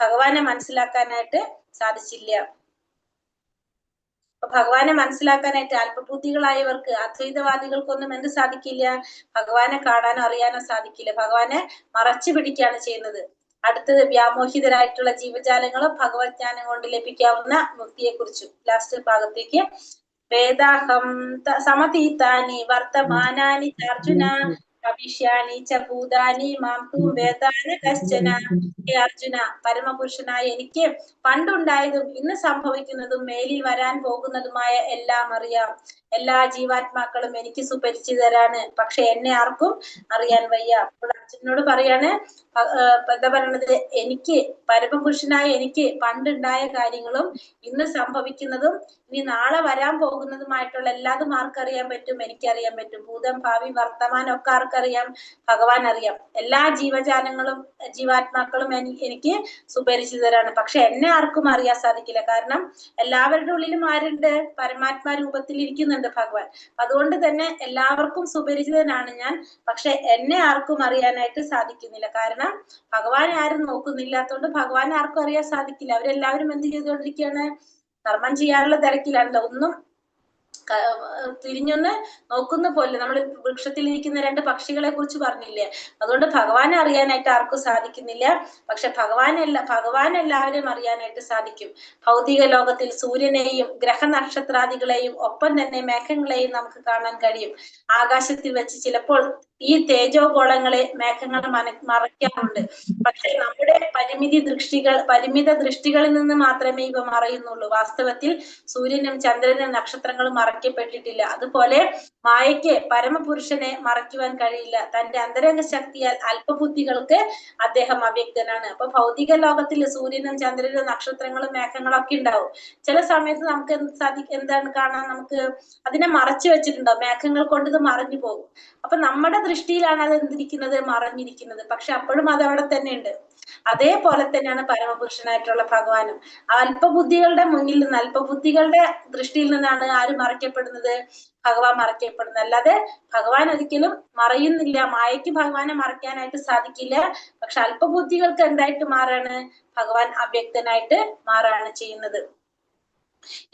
ഭഗവാനെ മനസ്സിലാക്കാനായിട്ട് സാധിച്ചില്ല. ഭഗവാനെ മനസ്സിലാക്കാനായിട്ട് അല്പബുദ്ധികളായവർക്ക്, അദ്വൈതവാദികൾക്കൊന്നും എന്ത് സാധിക്കില്ല? ഭഗവാനെ കാണാനോ അറിയാനോ സാധിക്കില്ല. ഭഗവാനെ മറച്ചു പിടിക്കുകയാണ് ചെയ്യുന്നത്. അടുത്തത് വ്യാമോഹിതരായിട്ടുള്ള ജീവജാലങ്ങളും ഭഗവത്ജ്ഞാനം കൊണ്ട് ലഭിക്കാവുന്ന മുക്തിയെ കുറിച്ചും ലാസ്റ്റ് ഭാഗത്തേക്ക്. വേദാഹം സമതീതാനി വർത്തമാനാനി അർജുന ഭവിഷ്യാനി ച ഭൂതാനി മാം തു വേദാന കശ്ചന. ഹേ അർജുന, പരമപുരുഷനായ എനിക്ക് പണ്ടുണ്ടായതും ഇന്ന് സംഭവിക്കുന്നതും മേലിൽ വരാൻ പോകുന്നതുമായ എല്ലാം അറിയാം. എല്ലാ ജീവാത്മാക്കളും എനിക്ക് സുപരിചിതരാണ്. പക്ഷെ എന്നെ ആർക്കും അറിയാൻ വയ്യ. അപ്പോൾ അർജുനോട് പറയാണ്, എന്താ പറയണത്? എനിക്ക്, പരമപുരുഷനായ എനിക്ക് പണ്ടുണ്ടായ കാര്യങ്ങളും ഇന്ന് സംഭവിക്കുന്നതും ഇനി നാളെ വരാൻ പോകുന്നതുമായിട്ടുള്ള എല്ലാതും ആർക്കറിയാൻ പറ്റും? എനിക്കറിയാൻ പറ്റും. ഭൂതം, ഭാവി, വർത്തമാനം ഒക്കെ ആർക്കറിയാം? ഭഗവാൻ അറിയാം. എല്ലാ ജീവജാലങ്ങളും ജീവാത്മാക്കളും എനിക്ക് സുപരിചിതരാണ്. പക്ഷെ എന്നെ ആർക്കും അറിയാൻ സാധിക്കില്ല. കാരണം എല്ലാവരുടെ ഉള്ളിലും ആരുണ്ട്? പരമാത്മാ രൂപത്തിൽ ഇരിക്കുന്നുണ്ട് ഭഗവാൻ. അതുകൊണ്ട് തന്നെ എല്ലാവർക്കും സുപരിചിതനാണ് ഞാൻ. പക്ഷെ എന്നെ ആർക്കും അറിയാനായിട്ട് സാധിക്കുന്നില്ല. കാരണം ഭഗവാൻ ആരും നോക്കുന്നില്ലാത്തതുകൊണ്ട് ഭഗവാൻ ആർക്കും അറിയാൻ സാധിക്കില്ല. അവരെല്ലാവരും എന്ത് ചെയ്തുകൊണ്ടിരിക്കുകയാണ്? കർമ്മം ചെയ്യാനുള്ള തിരക്കിലാണല്ലോ. ഒന്നും തിരിഞ്ഞൊന്ന് നോക്കുന്ന പോലെ. നമ്മൾ വൃക്ഷത്തിലിരിക്കുന്ന രണ്ട് പക്ഷികളെ കുറിച്ച് പറഞ്ഞില്ലേ? അതുകൊണ്ട് ഭഗവാനെ അറിയാനായിട്ട് ആർക്കും സാധിക്കുന്നില്ല. പക്ഷെ ഭഗവാൻ എല്ലാവരെയും അറിയാനായിട്ട് സാധിക്കും. ഭൗതിക ലോകത്തിൽ സൂര്യനെയും ഗ്രഹനക്ഷത്രാദികളെയും ഒപ്പം തന്നെ മേഘങ്ങളെയും നമുക്ക് കാണാൻ കഴിയും. ആകാശത്തിൽ വെച്ച് ചിലപ്പോൾ ഈ തേജോഗോളങ്ങളെ മേഘങ്ങൾ മറയ്ക്കാറുണ്ട്. പക്ഷെ നമ്മുടെ പരിമിത ദൃഷ്ടികളിൽ നിന്ന് മാത്രമേ ഇവ മറയുന്നുള്ളൂ. വാസ്തവത്തിൽ സൂര്യനും ചന്ദ്രനും നക്ഷത്രങ്ങളും മറയ്ക്കപ്പെട്ടിട്ടില്ല. അതുപോലെ മായയ്ക്ക് പരമപുരുഷനെ മറയ്ക്കുവാൻ കഴിയില്ല. തന്റെ അന്തരംഗ ശക്തിയാൽ അല്പബുദ്ധികൾക്ക് അദ്ദേഹം അവ്യക്തനാണ്. അപ്പൊ ഭൗതിക ലോകത്തിൽ സൂര്യനും ചന്ദ്രനും നക്ഷത്രങ്ങളും മേഘങ്ങളും ഒക്കെ ഉണ്ടാവും. ചില സമയത്ത് നമുക്ക് എന്താണ് കാണാൻ, നമുക്ക് അതിനെ മറച്ചു വെച്ചിട്ടുണ്ടാവും, മേഘങ്ങൾ കൊണ്ട് ഇത് മറഞ്ഞു പോകും. അപ്പൊ നമ്മുടെ ദൃഷ്ടിയിലാണ് അത് എന്തിരിക്കുന്നത്, മറഞ്ഞിരിക്കുന്നത്. പക്ഷെ അപ്പോഴും അത് അവിടെ തന്നെ ഉണ്ട്. അതേപോലെ തന്നെയാണ് പരമപുരുഷനായിട്ടുള്ള ഭഗവാനും. അല്പബുദ്ധികളുടെ മുന്നിൽ നിന്ന്, അല്പബുദ്ധികളുടെ ദൃഷ്ടിയിൽ നിന്നാണ് ആര് മറയ്ക്കപ്പെടുന്നത്, ഭഗവാൻ മറയ്ക്കപ്പെടുന്നത്. അല്ലാതെ ഭഗവാൻ ഒരിക്കലും മറയുന്നില്ല. മായയ്ക്ക് ഭഗവാനെ മറയ്ക്കാനായിട്ട് സാധിക്കില്ല. പക്ഷെ അല്പബുദ്ധികൾക്ക് എന്തായിട്ട് മാറാണ്, ഭഗവാൻ അവ്യക്തനായിട്ട് മാറാണ് ചെയ്യുന്നത്.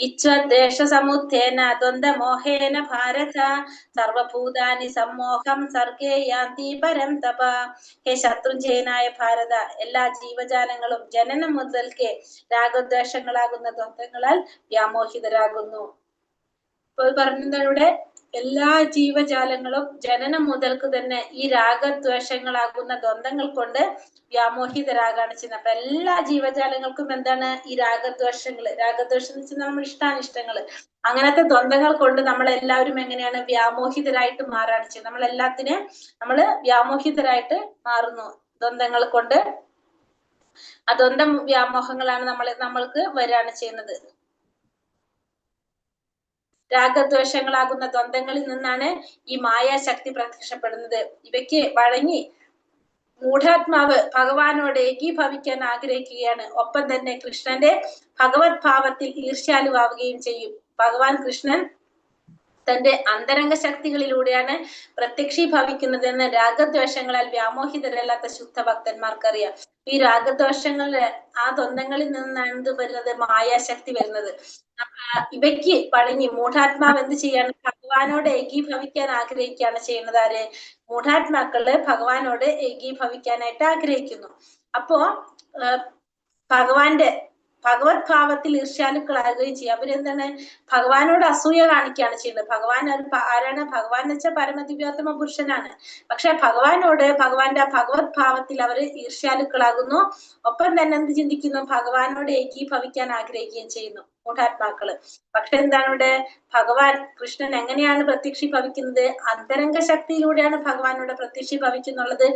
ഇച്ഛദ്വേഷ സമുത്ഥേന ദ്വന്ദ്വമോഹേന ഭാരത സർവഭൂതാനി സമ്മോഹം സർഗേ യാന്തി പരം തപ. ഹേ ശത്രുഞ്ജയനായ ഭാരത, എല്ലാ ജീവജാലങ്ങളും ജനനം മുതൽക്കേ രാഗദ്വേഷങ്ങളാകുന്ന ദ്വന്ദ്ങ്ങളാൽ വ്യാമോഹിതരാകുന്നു. ഇപ്പോൾ പറഞ്ഞതാണ് ഇവിടെ, എല്ലാ ജീവജാലങ്ങളും ജനനം മുതൽക്ക് തന്നെ ഈ രാഗദ്വേഷങ്ങളാകുന്ന ദ്വന്ദ്ങ്ങൾ കൊണ്ട് വ്യാമോഹിതരാകാണ് ചെയ്യുന്നത്. അപ്പൊ എല്ലാ ജീവജാലങ്ങൾക്കും എന്താണ് ഈ രാഗദ്വേഷങ്ങള്, രാഗദ്വേഷം എന്ന് വെച്ചാൽ നമ്മൾ ഇഷ്ടാനിഷ്ടങ്ങള്, അങ്ങനത്തെ ദ്വന്ദ്ങ്ങൾ കൊണ്ട് നമ്മളെല്ലാവരും എങ്ങനെയാണ് വ്യാമോഹിതരായിട്ട് മാറാണ് ചെയ്യുന്നത്. നമ്മളെല്ലാത്തിനെ നമ്മള് വ്യാമോഹിതരായിട്ട് മാറുന്നു ദ്വന്ദ്ങ്ങൾ കൊണ്ട്. ആ ദ്വന്ദ്ം വ്യാമോഹങ്ങളാണ് നമ്മൾക്ക് വരാണ് ചെയ്യുന്നത്. രാഗദ്വേഷങ്ങളാകുന്ന ദ്വന്ദ്ങ്ങളിൽ നിന്നാണ് ഈ മായാശക്തി പ്രത്യക്ഷപ്പെടുന്നത്. ഇവയ്ക്ക് വഴങ്ങി മൂഢാത്മാവ് ഭഗവാനോട് ഏകീഭവിക്കാൻ ആഗ്രഹിക്കുകയാണ്. ഒപ്പം തന്നെ കൃഷ്ണന്റെ ഭഗവത് ഭാവത്തിൽ ഈർഷ്യാലുവാവുകയും ചെയ്യും. ഭഗവാൻ കൃഷ്ണൻ തന്റെ അന്തരംഗ ശക്തികളിലൂടെയാണ് പ്രത്യക്ഷീഭവിക്കുന്നതെന്ന് രാഗദ്വേഷങ്ങളാൽ വ്യാമോഹിതരല്ലാത്ത ശുദ്ധ ഭക്തന്മാർക്കറിയാം. ഈ രാഗദ്വേഷങ്ങളുടെ ആ ദ്വന്ദ്ങ്ങളിൽ നിന്നാണ് എന്ത് വരുന്നത്, മായാശക്തി വരുന്നത്. ഇവയ്ക്ക് വഴങ്ങി മൂഢാത്മാവ് എന്ത് ചെയ്യാണ്, ഭഗവാനോട് ഏകീഭവിക്കാൻ ആഗ്രഹിക്കുകയാണ് ചെയ്യുന്നത്. ആര്, മൂഢാത്മാക്കള് ഭഗവാനോട് ഏകീഭവിക്കാനായിട്ട് ആഗ്രഹിക്കുന്നു. അപ്പോ ഭഗവത് ഭാവത്തിൽ ഈർഷ്യാലുക്കളാകുകയും ചെയ്യും. അവരെന്താണ്, ഭഗവാനോട് അസൂയ കാണിക്കുകയാണ് ചെയ്യുന്നത്. ഭഗവാൻ ആരാണ്, ഭഗവാൻ എന്ന് വെച്ചാൽ പരമദിവ്യോത്തമ പുരുഷനാണ്. പക്ഷെ ഭഗവാനോട്, ഭഗവാന്റെ ഭഗവത് ഭാവത്തിൽ അവർ ഈർഷ്യാലുക്കളാകുന്നു. ഒപ്പം തന്നെ എന്ത് ചിന്തിക്കുന്നു, ഭഗവാനോട് ഏകീഭവിക്കാൻ ആഗ്രഹിക്കുകയും ചെയ്യുന്നു മൂഢാത്മാക്കള്. പക്ഷെ എന്താണ് ഇവിടെ, ഭഗവാൻ കൃഷ്ണൻ എങ്ങനെയാണ് പ്രത്യക്ഷീഭവിക്കുന്നത്, അന്തരംഗ ശക്തിയിലൂടെയാണ് ഭഗവാനോട് പ്രത്യക്ഷീഭവിക്കുന്നുള്ളത്.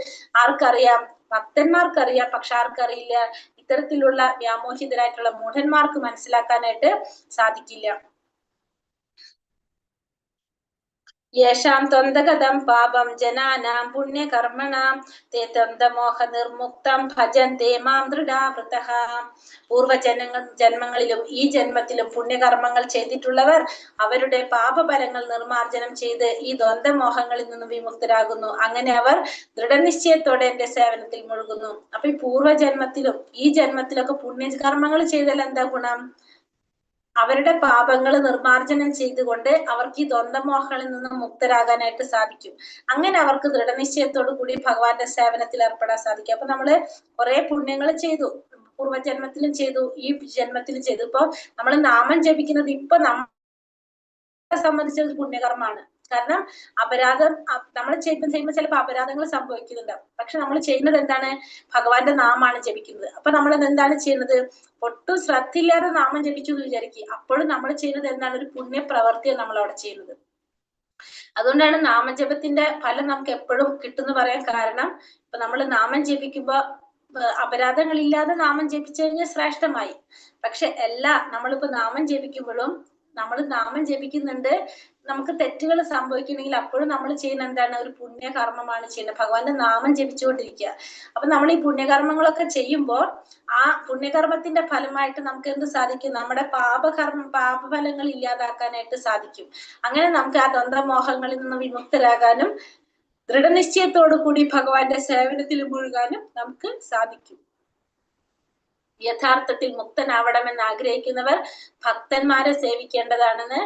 ആർക്കറിയാം, ഭക്തന്മാർക്കറിയാം. പക്ഷെ ആർക്കറിയില്ല, ഇത്തരത്തിലുള്ള വ്യാമോഹിതരായിട്ടുള്ള മൂഢന്മാർക്ക് മനസ്സിലാക്കാനായിട്ട് സാധിക്കില്ല. യേശാം ത്വന്തഗതം പാപം ജനാനാം പുണ്യകർമ്മണാം തേ ത്വന്ദമോഹ നിർമുക്തം ഭജന്തേ മാം ദൃഢാവൃതഃ. ജന്മങ്ങളിലും ഈ ജന്മത്തിലും പുണ്യകർമ്മങ്ങൾ ചെയ്തിട്ടുള്ളവർ അവരുടെ പാപഫലങ്ങൾ നിർമാർജനം ചെയ്ത് ഈ ദ്വന്ദ്മോഹങ്ങളിൽ നിന്നും വിമുക്തരാകുന്നു. അങ്ങനെ അവർ ദൃഢനിശ്ചയത്തോടെ എന്റെ സേവനത്തിൽ മുഴുകുന്നു. അപ്പൊ ഈ പൂർവ്വജന്മത്തിലും ഈ ജന്മത്തിലൊക്കെ പുണ്യകർമ്മങ്ങൾ ചെയ്താൽ എന്താ ഗുണം, അവരുടെ പാപങ്ങൾ നിർമാർജനം ചെയ്തുകൊണ്ട് അവർക്ക് ഈ ദ്വന്ദ്മോഹങ്ങളിൽ നിന്നും മുക്തരാകാനായിട്ട് സാധിക്കും. അങ്ങനെ അവർക്ക് ദൃഢനിശ്ചയത്തോടു കൂടി ഭഗവാന്റെ സേവനത്തിൽ ഏർപ്പെടാൻ സാധിക്കും. അപ്പൊ നമ്മള് കുറെ പുണ്യങ്ങൾ ചെയ്തു, പൂർവ്വജന്മത്തിലും ചെയ്തു, ഈ ജന്മത്തിലും ചെയ്തു. ഇപ്പൊ നമ്മൾ നാമം ജപിക്കുന്നത് ഇപ്പൊ നമ്മളെ സംബന്ധിച്ചത് പുണ്യകർമ്മമാണ്. കാരണം അപരാധം നമ്മൾ ചെയ്യുമ്പോൾ ചിലപ്പോൾ അപരാധങ്ങൾ സംഭവിക്കുന്നുണ്ടാവും. പക്ഷെ നമ്മൾ ചെയ്യുന്നത് എന്താണ്, ഭഗവാന്റെ നാമാണ് ജപിക്കുന്നത്. അപ്പൊ നമ്മൾ എന്താണ് ചെയ്യുന്നത്, ഒട്ടും ശ്രദ്ധയില്ലാതെ നാമം ജപിച്ചു എന്ന് വിചാരിക്കുക, അപ്പോഴും നമ്മൾ ചെയ്യുന്നത് എന്താണ്, ഒരു പുണ്യപ്രവർത്തിയാണ് നമ്മൾ അവിടെ ചെയ്യുന്നത്. അതുകൊണ്ടാണ് നാമജപത്തിന്റെ ഫലം നമുക്ക് എപ്പോഴും കിട്ടുന്നു പറയാൻ കാരണം, ഇപ്പൊ നമ്മൾ നാമം ജപിക്കുമ്പോ അപരാധങ്ങളില്ലാതെ നാമം ജപിച്ചു കഴിഞ്ഞാൽ ശ്രേഷ്ഠമായി. പക്ഷെ നമ്മളിപ്പോ നാമം ജപിക്കുമ്പോഴും നമ്മൾ നാമം ജപിക്കുന്നുണ്ട്, നമുക്ക് തെറ്റുകൾ സംഭവിക്കുന്നെങ്കിൽ അപ്പോഴും നമ്മൾ ചെയ്യുന്ന എന്താണ്, ഒരു പുണ്യകർമ്മമാണ് ചെയ്യുന്നത്, ഭഗവാന്റെ നാമം ജപിച്ചുകൊണ്ടിരിക്കുക. അപ്പൊ നമ്മൾ ഈ പുണ്യകർമ്മങ്ങളൊക്കെ ചെയ്യുമ്പോൾ ആ പുണ്യകർമ്മത്തിന്റെ ഫലമായിട്ട് നമുക്ക് എന്ത് സാധിക്കും, നമ്മുടെ പാപഫലങ്ങൾ ഇല്ലാതാക്കാനായിട്ട് സാധിക്കും. അങ്ങനെ നമുക്ക് ആ ദ്വന്ദ്മോഹങ്ങളിൽ നിന്ന് വിമുക്തരാകാനും ദൃഢനിശ്ചയത്തോടു കൂടി ഭഗവാന്റെ സേവനത്തിൽ മുഴുകാനും നമുക്ക് സാധിക്കും. യഥാർത്ഥത്തിൽ മുക്തനാവണമെന്ന് ആഗ്രഹിക്കുന്നവർ ഭക്തന്മാരെ സേവിക്കേണ്ടതാണെന്ന്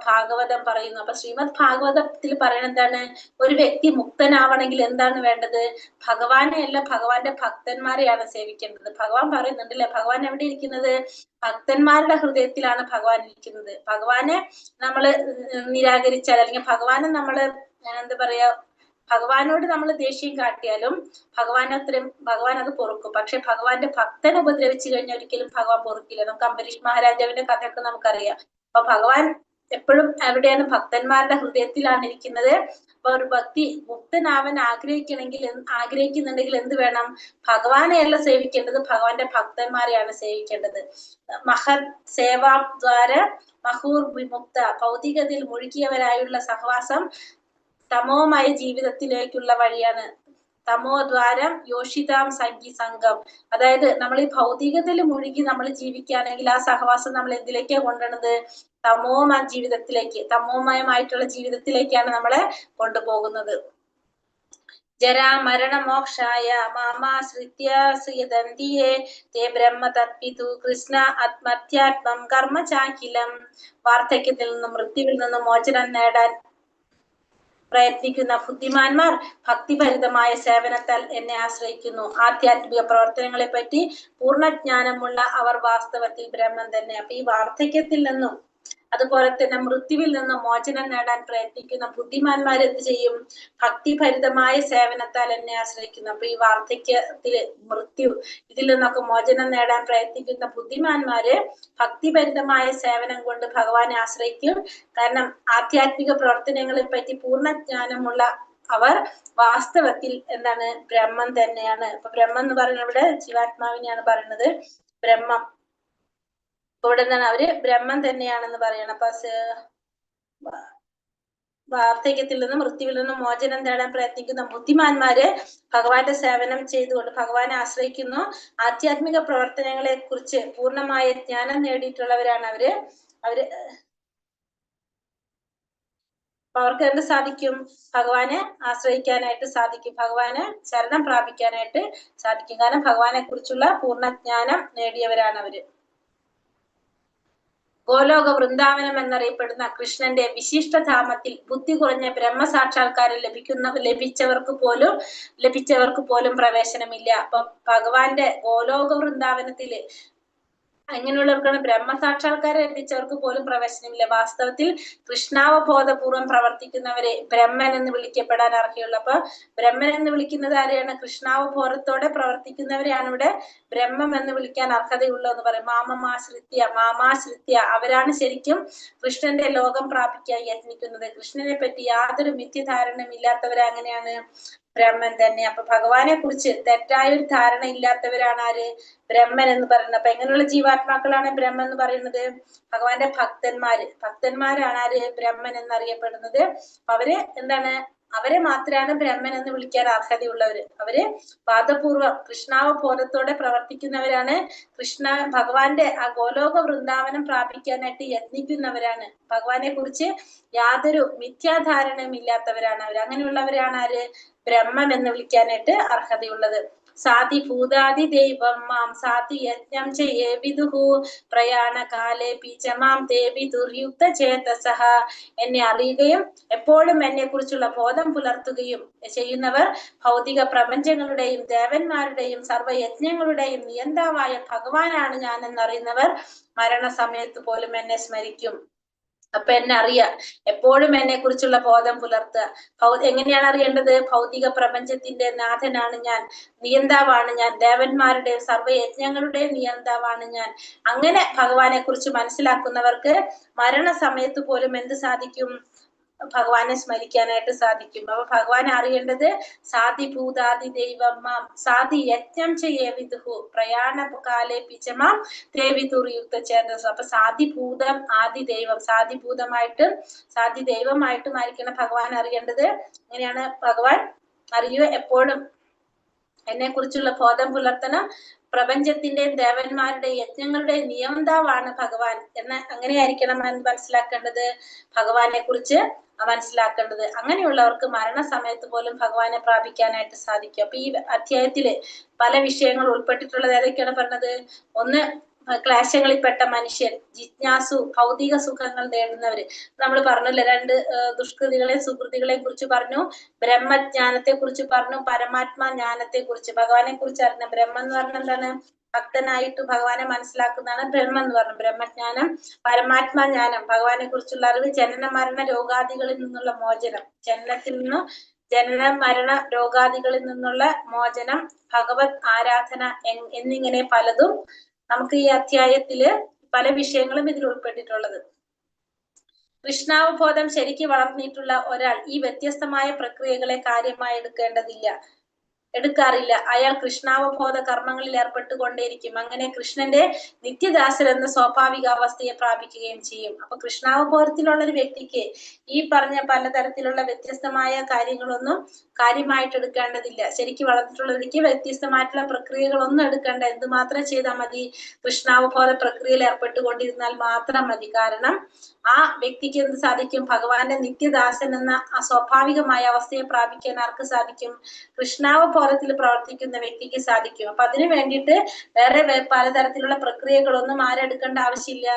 ഭാഗവതം പറയുന്നു. അപ്പൊ ശ്രീമദ് ഭാഗവതത്തിൽ പറയുന്നത് എന്താണ്, ഒരു വ്യക്തി മുക്തനാവണമെങ്കിൽ എന്താണ് വേണ്ടത്, ഭഗവാനെയല്ല ഭഗവാന്റെ ഭക്തന്മാരെയാണ് സേവിക്കേണ്ടത്. ഭഗവാൻ പറയുന്നുണ്ടല്ലേ, ഭഗവാൻ എവിടെ ഇരിക്കുന്നത്, ഭക്തന്മാരുടെ ഹൃദയത്തിലാണ് ഭഗവാൻ ഇരിക്കുന്നത്. ഭഗവാനെ നമ്മള് നിരാകരിച്ചാൽ, അല്ലെങ്കിൽ ഭഗവാനെ നമ്മള് എന്താ പറയാ, ഭഗവാനോട് നമ്മൾ ദേഷ്യം കാട്ടിയാലും ഭഗവാൻ അത് പൊറുക്കും. പക്ഷെ ഭഗവാന്റെ ഭക്തനെ ഉപദ്രവിച്ചു കഴിഞ്ഞാൽ ഒരിക്കലും ഭഗവാൻ പൊറുക്കില്ല. നമുക്ക് അംബരീഷ് മഹാരാജാവിന്റെ കഥയൊക്കെ നമുക്കറിയാം. അപ്പൊ ഭഗവാൻ എപ്പോഴും എവിടെയാണ്? ഭക്തന്മാരുടെ ഹൃദയത്തിലാണ് ഇരിക്കുന്നത്. അപ്പൊ ഒരു ഭക്തി മുക്തനാവാൻ ആഗ്രഹിക്കുന്നുണ്ടെങ്കിൽ എന്ത് വേണം? ഭഗവാനെയല്ല സേവിക്കേണ്ടത്, ഭഗവാന്റെ ഭക്തന്മാരെയാണ് സേവിക്കേണ്ടത്. മഹത് സേവാദ്വാര മഹൂർ വിമുക്ത, ഭൗതികതയിൽ മുഴുകിയവരായുള്ള സഹവാസം തമോമയ ജീവിതത്തിലേക്കുള്ള വഴിയാണ്. തമോദ്വാരം യോഷിതാം സംഗി സംഘം, അതായത് നമ്മൾ ഈ ഭൗതികതയിൽ മുഴുകി നമ്മൾ ജീവിക്കുകയാണെങ്കിൽ ആ സഹവാസം നമ്മൾ എന്തിലേക്കാണ് കൊണ്ടുവരുന്നത്? തമോമയ ജീവിതത്തിലേക്ക്, തമോമയമായിട്ടുള്ള ജീവിതത്തിലേക്കാണ് നമ്മളെ കൊണ്ടുപോകുന്നത്. ജരാ മരണ മോക്ഷായ മാമാശ്രിത്യ ശ്രീയദന്തിയേ തേ ബ്രഹ്മ തത്വിതു കൃഷ്ണ ആത്മധ്യാത്മം കർമ്മ ചാഖിലം. വാർദ്ധക്യത്തിൽ നിന്നും മൃത്യുവിൽ നിന്നും മോചനം നേടാൻ പ്രയത്നിക്കുന്ന ബുദ്ധിമാന്മാർ ഭക്തിഭരിതമായ സേവനത്താൽ എന്നെ ആശ്രയിക്കുന്നു. ആധ്യാത്മിക പ്രവർത്തനങ്ങളെ പറ്റി പൂർണ്ണജ്ഞാനമുള്ള അവർ വാസ്തവത്തിൽ ബ്രഹ്മം തന്നെ. അപ്പൊ ഈ വാർദ്ധക്യത്തിൽ നിന്നും അതുപോലെ തന്നെ മൃത്യുവിൽ നിന്നും മോചനം നേടാൻ പ്രയത്നിക്കുന്ന ബുദ്ധിമാന്മാർ എന്ത് ചെയ്യും? ഭക്തിഭരിതമായ സേവനത്താൽ എന്നെ ആശ്രയിക്കുന്നു. അപ്പൊ ഈ വാർദ്ധക്യത്തില് ഇതിൽ നിന്നൊക്കെ മോചനം നേടാൻ പ്രയത്നിക്കുന്ന ബുദ്ധിമാന്മാര് ഭക്തിഭരിതമായ സേവനം കൊണ്ട് ഭഗവാനെ ആശ്രയിക്കും. കാരണം ആധ്യാത്മിക പ്രവർത്തനങ്ങളെ പറ്റി പൂർണ്ണജ്ഞാനമുള്ള അവർ വാസ്തവത്തിൽ എന്താണ്? ബ്രഹ്മം തന്നെയാണ്. അപ്പൊ ബ്രഹ്മം എന്ന് പറയുന്നത് ഇവിടെ ജീവാത്മാവിനെയാണ് പറയുന്നത്. ബ്രഹ്മം ഇവിടെ എന്താണ്? അവര് ബ്രഹ്മം തന്നെയാണെന്ന് പറയണം. അപ്പൊ വാർദ്ധക്യത്തിൽ നിന്നും മൃത്യുവിൽ നിന്നും മോചനം നേടാൻ പ്രയത്നിക്കുന്ന ബുദ്ധിമാന്മാര് ഭഗവാന്റെ സേവനം ചെയ്തുകൊണ്ട് ഭഗവാനെ ആശ്രയിക്കുന്നു. ആധ്യാത്മിക പ്രവർത്തനങ്ങളെ കുറിച്ച് പൂർണ്ണമായ ജ്ഞാനം നേടിയിട്ടുള്ളവരാണ് അവര്. അവർക്ക് എന്ത് സാധിക്കും? ഭഗവാനെ ആശ്രയിക്കാനായിട്ട് സാധിക്കും, ഭഗവാനെ ശരണം പ്രാപിക്കാനായിട്ട് സാധിക്കും. കാരണം ഭഗവാനെ കുറിച്ചുള്ള പൂർണ്ണജ്ഞാനം നേടിയവരാണ് അവര്. ഗോലോക വൃന്ദാവനം എന്നറിയപ്പെടുന്ന കൃഷ്ണന്റെ വിശിഷ്ടധാമത്തിൽ ബുദ്ധി കുറഞ്ഞ ബ്രഹ്മസാക്ഷാത്കാരം ലഭിച്ചവർക്ക് പോലും പ്രവേശനമില്ല. അപ്പൊ ഭഗവാന്റെ ഗോലോക വൃന്ദാവനത്തില് അങ്ങനെയുള്ളവർക്കാണ് ബ്രഹ്മസാക്ഷാത്കാരം ലഭിച്ചവർക്ക് പോലും പ്രവേശനമില്ല. വാസ്തവത്തിൽ കൃഷ്ണാവബോധപൂർവം പ്രവർത്തിക്കുന്നവരെ ബ്രഹ്മൻ എന്ന് വിളിക്കപ്പെടാൻ അർഹയുള്ളൂ. അപ്പൊ ബ്രഹ്മൻ എന്ന് വിളിക്കുന്നത് ആരെയാണ്? കൃഷ്ണാവബോധത്തോടെ പ്രവർത്തിക്കുന്നവരെയാണ് ഇവിടെ ബ്രഹ്മം എന്ന് വിളിക്കാൻ അർഹതയുള്ളൂ എന്ന് പറയും. മാമാശ്രിത്യ അവരാണ് ശരിക്കും കൃഷ്ണന്റെ ലോകം പ്രാപിക്കാൻ യത്നിക്കുന്നത്. കൃഷ്ണനെ പറ്റി യാതൊരു മിഥ്യധാരണയും ഇല്ലാത്തവരെ അങ്ങനെയാണ് ബ്രഹ്മൻ തന്നെ. അപ്പൊ ഭഗവാനെ കുറിച്ച് തെറ്റായ ഒരു ധാരണ ഇല്ലാത്തവരാണ് ആര്? ബ്രഹ്മൻ എന്ന് പറയുന്നത്. അപ്പൊ എങ്ങനെയുള്ള ജീവാത്മാക്കളാണ് ബ്രഹ്മൻ എന്ന് പറയുന്നത്? ഭഗവാന്റെ ഭക്തന്മാരാണ് ആര്? ബ്രഹ്മൻ എന്നറിയപ്പെടുന്നത്. അവര് എന്താണ്? അവരെ മാത്രമാണ് ബ്രഹ്മൻ എന്ന് വിളിക്കാൻ അർഹതയുള്ളവര്. അവര് വാദപൂർവം കൃഷ്ണാവബോധത്തോടെ പ്രവർത്തിക്കുന്നവരാണ്. ഭഗവാന്റെ ആ ഗോലോക വൃന്ദാവനം പ്രാപിക്കാനായിട്ട് യത്നിക്കുന്നവരാണ്. ഭഗവാനെ കുറിച്ച് യാതൊരു മിഥ്യാധാരണയും ഇല്ലാത്തവരാണ് അവർ. അങ്ങനെയുള്ളവരാണ് ആര്? ബ്രഹ്മം എന്ന് വിളിക്കാനായിട്ട് അർഹതയുള്ളത്. സാധി ഭൂതാദി ദൈവം മാം സാധി യജ്ഞം ചെയ്യേ വിദുഹു പ്രയാണ കാലേ പീച്ചമാം ദേവി ദുർയുക്ത ചേതസഹ. എന്നെ അറിയുകയും എപ്പോഴും എന്നെ കുറിച്ചുള്ള ബോധം പുലർത്തുകയും ചെയ്യുന്നവർ ഭൗതിക പ്രപഞ്ചങ്ങളുടെയും ദേവന്മാരുടെയും സർവയജ്ഞങ്ങളുടെയും നിയന്താവായ ഭഗവാനാണ് ഞാൻ എന്നറിയുന്നവർ മരണസമയത്ത് പോലും എന്നെ സ്മരിക്കും. അപ്പൊ എന്നെ അറിയാം, എപ്പോഴും എന്നെ കുറിച്ചുള്ള ബോധം പുലർത്തുക. എങ്ങനെയാണ് അറിയേണ്ടത്? ഭൗതിക പ്രപഞ്ചത്തിന്റെ നാഥനാണ് ഞാൻ, നിയന്താവാണ് ഞാൻ, ദേവന്മാരുടെയും സർവയജ്ഞങ്ങളുടെയും നിയന്താവാണ് ഞാൻ. അങ്ങനെ ഭഗവാനെ കുറിച്ച് മനസ്സിലാക്കുന്നവർക്ക് മരണസമയത്ത് പോലും എന്ത് സാധിക്കും? ഭഗവാനെ സ്മരിക്കാനായിട്ട് സാധിക്കും. അപ്പൊ ഭഗവാനെ അറിയേണ്ടത് സാധി ഭൂതാദി ദൈവം മാം സാധി യജ്ഞം ചെയ്യേ വിദുഹു പ്രയാണ കാലേ പിച്ചമാം ദേവി ദുർയുക്ത ചേതസ്. അപ്പൊ സാധിഭൂതം ആദി ദൈവം, സാധി ദൈവമായിട്ടും ആയിരിക്കണം ഭഗവാൻ അറിയേണ്ടത്. അങ്ങനെയാണ് ഭഗവാൻ അറിയൂ, എപ്പോഴും എന്നെ കുറിച്ചുള്ള ബോധം പുലർത്തണം. പ്രപഞ്ചത്തിന്റെയും ദേവന്മാരുടെയും യജ്ഞങ്ങളുടെയും നിയന്താവാണ് ഭഗവാൻ എന്ന് അങ്ങനെയായിരിക്കണം എന്ന് മനസ്സിലാക്കേണ്ടത്, ഭഗവാനെ കുറിച്ച് മനസ്സിലാക്കേണ്ടത്. അങ്ങനെയുള്ളവർക്ക് മരണസമയത്ത് പോലും ഭഗവാനെ പ്രാപിക്കാനായിട്ട് സാധിക്കും. അപ്പൊ ഈ അധ്യായത്തില് പല വിഷയങ്ങൾ ഉൾപ്പെട്ടിട്ടുള്ളത് ഏതൊക്കെയാണ് പറഞ്ഞത്? ഒന്ന്, ക്ലേശങ്ങളിൽപ്പെട്ട മനുഷ്യൻ, ജിജ്ഞാസു, ഭൗതിക സുഖങ്ങൾ നേടുന്നവര്. നമ്മൾ പറഞ്ഞല്ലോ, രണ്ട് ദുഷ്കൃതികളെയും സുകൃതികളെയും കുറിച്ച് പറഞ്ഞു, ബ്രഹ്മജ്ഞാനത്തെ കുറിച്ച് പറഞ്ഞു, പരമാത്മാ ജ്ഞാനത്തെ കുറിച്ച്, ഭഗവാനെ കുറിച്ച് അറിഞ്ഞ ബ്രഹ്മം എന്ന് പറഞ്ഞ എന്താണ്? ഭക്തനായിട്ട് ഭഗവാനെ മനസ്സിലാക്കുന്നതാണ് ബ്രഹ്മം എന്ന് പറഞ്ഞു. ബ്രഹ്മജ്ഞാനം, പരമാത്മാ ജ്ഞാനം, ഭഗവാനെ കുറിച്ചുള്ള അറിവ്, ജനന മരണ രോഗാദികളിൽ നിന്നുള്ള മോചനം, ജനന മരണ രോഗാദികളിൽ നിന്നുള്ള മോചനം, ഭഗവത് ആരാധന എന്നിങ്ങനെ പലതും നമുക്ക് ഈ അധ്യായത്തില് പല വിഷയങ്ങളും ഇതിൽ ഉൾപ്പെട്ടിട്ടുള്ളത്. കൃഷ്ണാവബോധം ശരിക്ക് വളർന്നിട്ടുള്ള ഒരാൾ ഈ വ്യത്യസ്തമായ പ്രക്രിയകളെ കാര്യമായി എടുക്കാറില്ല. അയാൾ കൃഷ്ണാവബോധ കർമ്മങ്ങളിൽ ഏർപ്പെട്ടുകൊണ്ടേയിരിക്കും. അങ്ങനെ കൃഷ്ണന്റെ നിത്യദാസൻ എന്ന സ്വാഭാവിക അവസ്ഥയെ പ്രാപിക്കുകയും ചെയ്യും. അപ്പൊ കൃഷ്ണാവബോധത്തിലുള്ള ഒരു വ്യക്തിക്ക് ഈ പറഞ്ഞ പലതരത്തിലുള്ള വ്യത്യസ്തമായ കാര്യങ്ങളൊന്നും കാര്യമായിട്ട് എടുക്കേണ്ടതില്ല. ശരിക്കും വളർന്നിട്ടുള്ള വ്യക്തിക്ക് വ്യത്യസ്തമായിട്ടുള്ള പ്രക്രിയകളൊന്നും എടുക്കേണ്ട, എന്തുമാത്രം ചെയ്താൽ മതി? കൃഷ്ണാവബോധ പ്രക്രിയയിൽ ഏർപ്പെട്ടുകൊണ്ടിരുന്നാൽ മാത്രം മതി. കാരണം ആ വ്യക്തിക്ക് എന്ത് സാധിക്കും? ഭഗവാന്റെ നിത്യദാസൻ എന്ന ആ സ്വാഭാവികമായ അവസ്ഥയെ പ്രാപിക്കാൻ ആർക്ക് സാധിക്കും? കൃഷ്ണാവബോധത്തിൽ പ്രവർത്തിക്കുന്ന വ്യക്തിക്ക് സാധിക്കും. അപ്പൊ അതിനു വേണ്ടിയിട്ട് വേറെ പലതരത്തിലുള്ള പ്രക്രിയകളൊന്നും ആരെടുക്കേണ്ട ആവശ്യമില്ല.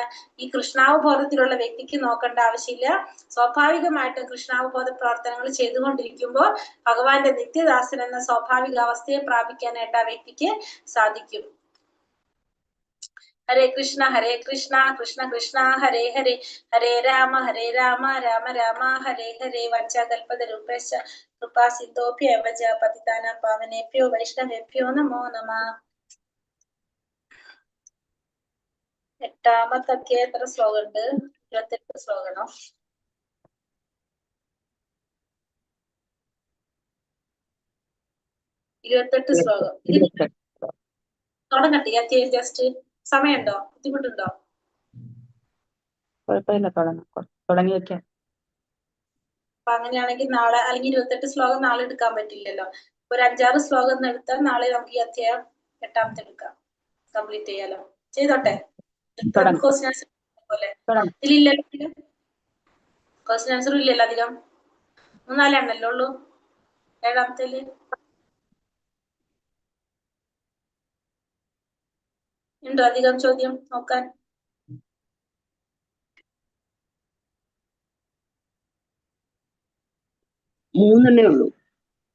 ഈ കൃഷ്ണാവബോധത്തിലുള്ള വ്യക്തിക്ക് നോക്കേണ്ട ആവശ്യമില്ല. സ്വാഭാവികമായിട്ടും കൃഷ്ണാവബോധ പ്രവർത്തനങ്ങൾ ചെയ്തുകൊണ്ടിരിക്കുമ്പോൾ ഭഗവാന്റെ നിത്യദാസൻ എന്ന സ്വാഭാവിക അവസ്ഥയെ പ്രാപിക്കാനായിട്ട് ആ വ്യക്തിക്ക് സാധിക്കും. ഹരേ കൃഷ്ണ കൃഷ്ണ കൃഷ്ണ ഹരേ ഹരേ, ഹരേ രാമ രാമ രാമ ഹരേ ഹരേ. വഞ്ചകൽപതരൂപേശ്ച കൃപാ സിന്ധോഭ്യവ ച പതിതാനാം പാവനേഭ്യോ വൈഷ്ണവേഭ്യോ നമോ നമഃ. എട്ടാമത്തെ അധ്യായത്തിൽ ശ്ലോകം ഉണ്ട്, 28 ശ്ലോകണോ? ശ്ലോകം തുടങ്ങട്ടെ? അധ്യായം ജസ്റ്റ് സമയമുണ്ടോ? ബുദ്ധിമുട്ടുണ്ടോ? കുഴപ്പമില്ല, തുടങ്ങി വെക്കാം. അപ്പൊ അങ്ങനെയാണെങ്കിൽ നാളെ, അല്ലെങ്കിൽ 28 ശ്ലോകം നാളെ എടുക്കാൻ പറ്റില്ലല്ലോ. ഒരു 5-6 ശ്ലോകം എടുത്താൽ നാളെ നമുക്ക് ഈ അധ്യായം 8ാമത്തെ എടുക്കാം, കംപ്ലീറ്റ് ചെയ്യാലോ. ചെയ്തോട്ടെ? ക്വസ്റ്റ്യൻ ആൻസർ പോലെ ഇതിലില്ലല്ലോ, ക്വസ്റ്റ്യൻ ആൻസർ ഇല്ലല്ലോ അധികം, 3-4 എണ്ണല്ലേ ഉള്ളൂ 7ാമത്തേല്. ഉണ്ടോ അധികം ചോദ്യം നോക്കാൻ? മൂന്നെണ്ണേ ഉള്ളൂ.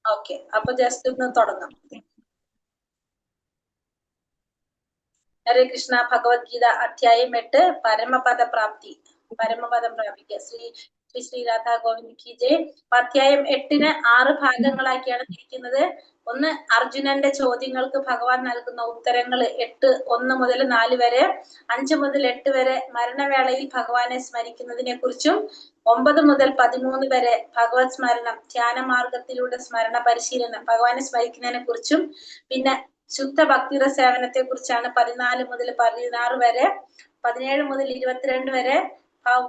ഓക്കെ, അപ്പൊ ജസ്റ്റ് ഒന്ന് തുടങ്ങാം. ഹരേ കൃഷ്ണ. ഭഗവത്ഗീത അധ്യായം 8, പരമപദ പ്രാപ്തി. പരമപദം പ്രാപിക്കുക. ശ്രീ രാധാ ഗോവിന്ദ് കി ജയ്. അധ്യായം 8-ന് 6 ഭാഗങ്ങളാക്കിയാണ് തിരിക്കുന്നത്. ഒന്ന്, അർജുനന്റെ ചോദ്യങ്ങൾക്ക് ഭഗവാൻ നൽകുന്ന ഉത്തരങ്ങൾ 8:1 മുതൽ 4 വരെ, 5 മുതൽ 8 വരെ മരണവേളയിൽ ഭഗവാനെ സ്മരിക്കുന്നതിനെ കുറിച്ചും, 9 മുതൽ 13 വരെ ഭഗവത് സ്മരണം, ധ്യാനമാർഗത്തിലൂടെ സ്മരണ പരിശീലനം, ഭഗവാനെ സ്മരിക്കുന്നതിനെ കുറിച്ചും, പിന്നെ ശുദ്ധ ഭക്തിയുടെ സേവനത്തെ കുറിച്ചാണ് 14 മുതൽ 16 വരെ, 17 മുതൽ 22 വരെ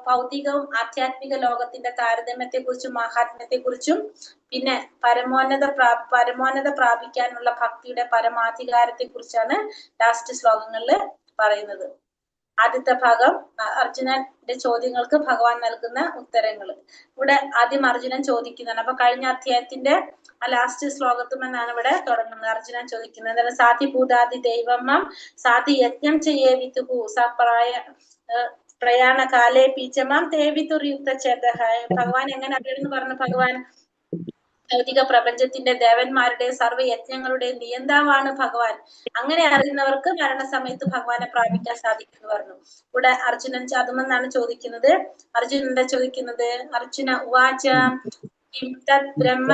ഭൗതികവും ആധ്യാത്മിക ലോകത്തിന്റെ താരതമ്യത്തെ കുറിച്ചും മഹാത്മ്യത്തെ കുറിച്ചും, പിന്നെ പരമോന്നത പ്രാപിക്കാനുള്ള ഭക്തിയുടെ പരമാധികാരത്തെ കുറിച്ചാണ് ലാസ്റ്റ് ശ്ലോകങ്ങളിൽ പറയുന്നത്. ആദ്യത്തെ ഭാഗം അർജുനന്റെ ചോദ്യങ്ങൾക്ക് ഭഗവാൻ നൽകുന്ന ഉത്തരങ്ങൾ. ഇവിടെ ആദ്യം അർജുനൻ ചോദിക്കുന്നതാണ്. അപ്പൊ കഴിഞ്ഞ അധ്യായത്തിന്റെ ആ ലാസ്റ്റ് ശ്ലോകത്തുമെന്നാണ് ഇവിടെ തുടങ്ങുന്നത്. അർജുനൻ ചോദിക്കുന്നത് എന്താണ്? സാധി ഭൂതാദി ദൈവമം സാധി യജ്ഞം ചെയ്യേ വിതുഹു പ്രയാണ കാലേ പീച്ചമാം തേവിതുർയുക്ത ചേതഃ. ഭഗവാൻ എങ്ങനെ അറിയണമെന്ന് പറഞ്ഞു? ഭഗവാൻ ഭൗതിക പ്രപഞ്ചത്തിന്റെ ദേവന്മാരുടെ സർവ്വയജ്ഞങ്ങളുടെ നിയന്താവാണ് ഭഗവാൻ. അങ്ങനെ അറിയുന്നവർക്ക് മരണസമയത്ത് ഭഗവാനെ പ്രാപിക്കാൻ സാധിക്കും എന്ന് പറഞ്ഞു. ഇവിടെ അർജുനൻ അതുമെന്നാണ് ചോദിക്കുന്നത്. അർജുനന്റെ ചോദിക്കുന്നത്, അർജുന ഉവാച കിം തത് ബ്രഹ്മ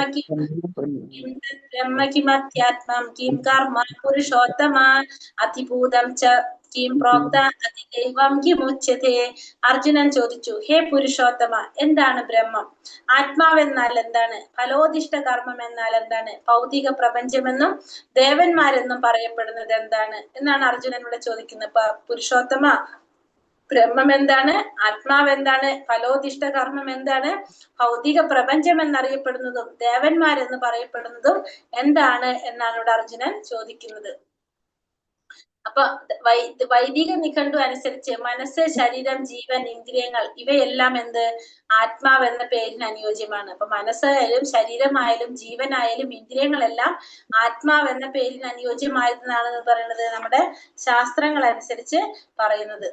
കിമധ്യാത്മം കിം കർമ്മ പുരുഷോത്തമ അതിഭൂതം ച കിം പ്രോക്ത അതിദൈവം കിമുച്യതേ. അർജുനൻ ചോദിച്ചു, ഹേ പുരുഷോത്തമ, എന്താണ് ബ്രഹ്മം? ആത്മാവെന്നാൽ എന്താണ്? ഫലോദിഷ്ട കർമ്മം എന്നാൽ എന്താണ്? ഭൗതിക പ്രപഞ്ചമെന്നും ദേവന്മാരെന്നും പറയപ്പെടുന്നത് എന്താണ് എന്നാണ് അർജുനനോട് ചോദിക്കുന്നത്. പുരുഷോത്തമ, ബ്രഹ്മം എന്താണ്? ആത്മാവ് എന്താണ്? ഫലോദിഷ്ട കർമ്മം എന്താണ്? ഭൗതിക പ്രപഞ്ചം എന്നറിയപ്പെടുന്നതും ദേവന്മാരെന്ന് പറയപ്പെടുന്നതും എന്താണ് എന്നാണ് ഇവിടെ അർജുനൻ ചോദിക്കുന്നത്. അപ്പൊ വൈദിക നിഘണ്ടു അനുസരിച്ച് മനസ്സ്, ശരീരം, ജീവൻ, ഇന്ദ്രിയങ്ങൾ ഇവയെല്ലാം എന്ത്? ആത്മാവ് എന്ന പേരിന് അനുയോജ്യമാണ്. അപ്പൊ മനസ്സായാലും ശരീരമായാലും ജീവനായാലും ഇന്ദ്രിയങ്ങളെല്ലാം ആത്മാവ് എന്ന പേരിന് അനുയോജ്യമായതെന്നാണ് പറയുന്നത്, നമ്മുടെ ശാസ്ത്രങ്ങൾ അനുസരിച്ച് പറയുന്നത്.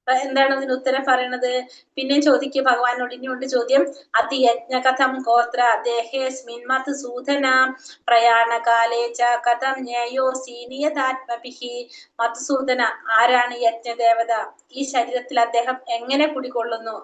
എന്താണ് അതിന് ഉത്തരം പറയണത്? പിന്നെ ചോദിക്കുക ഭഗവാനോട്, ഇനിയുണ്ട് ചോദ്യം. അതിയജ്ഞ കഥം ഗോത്ര ദേഹേസ്മിൻ മത് സൂദന പ്രയാണകാലേ ച കഥം ന്യായോ സീനിയതാത്മഭിഹി. മധുസൂദന, ആരാണ് യജ്ഞദേവത? ഈ ശരീരത്തിൽ അദ്ദേഹം എങ്ങനെ കുടികൊള്ളുന്നു?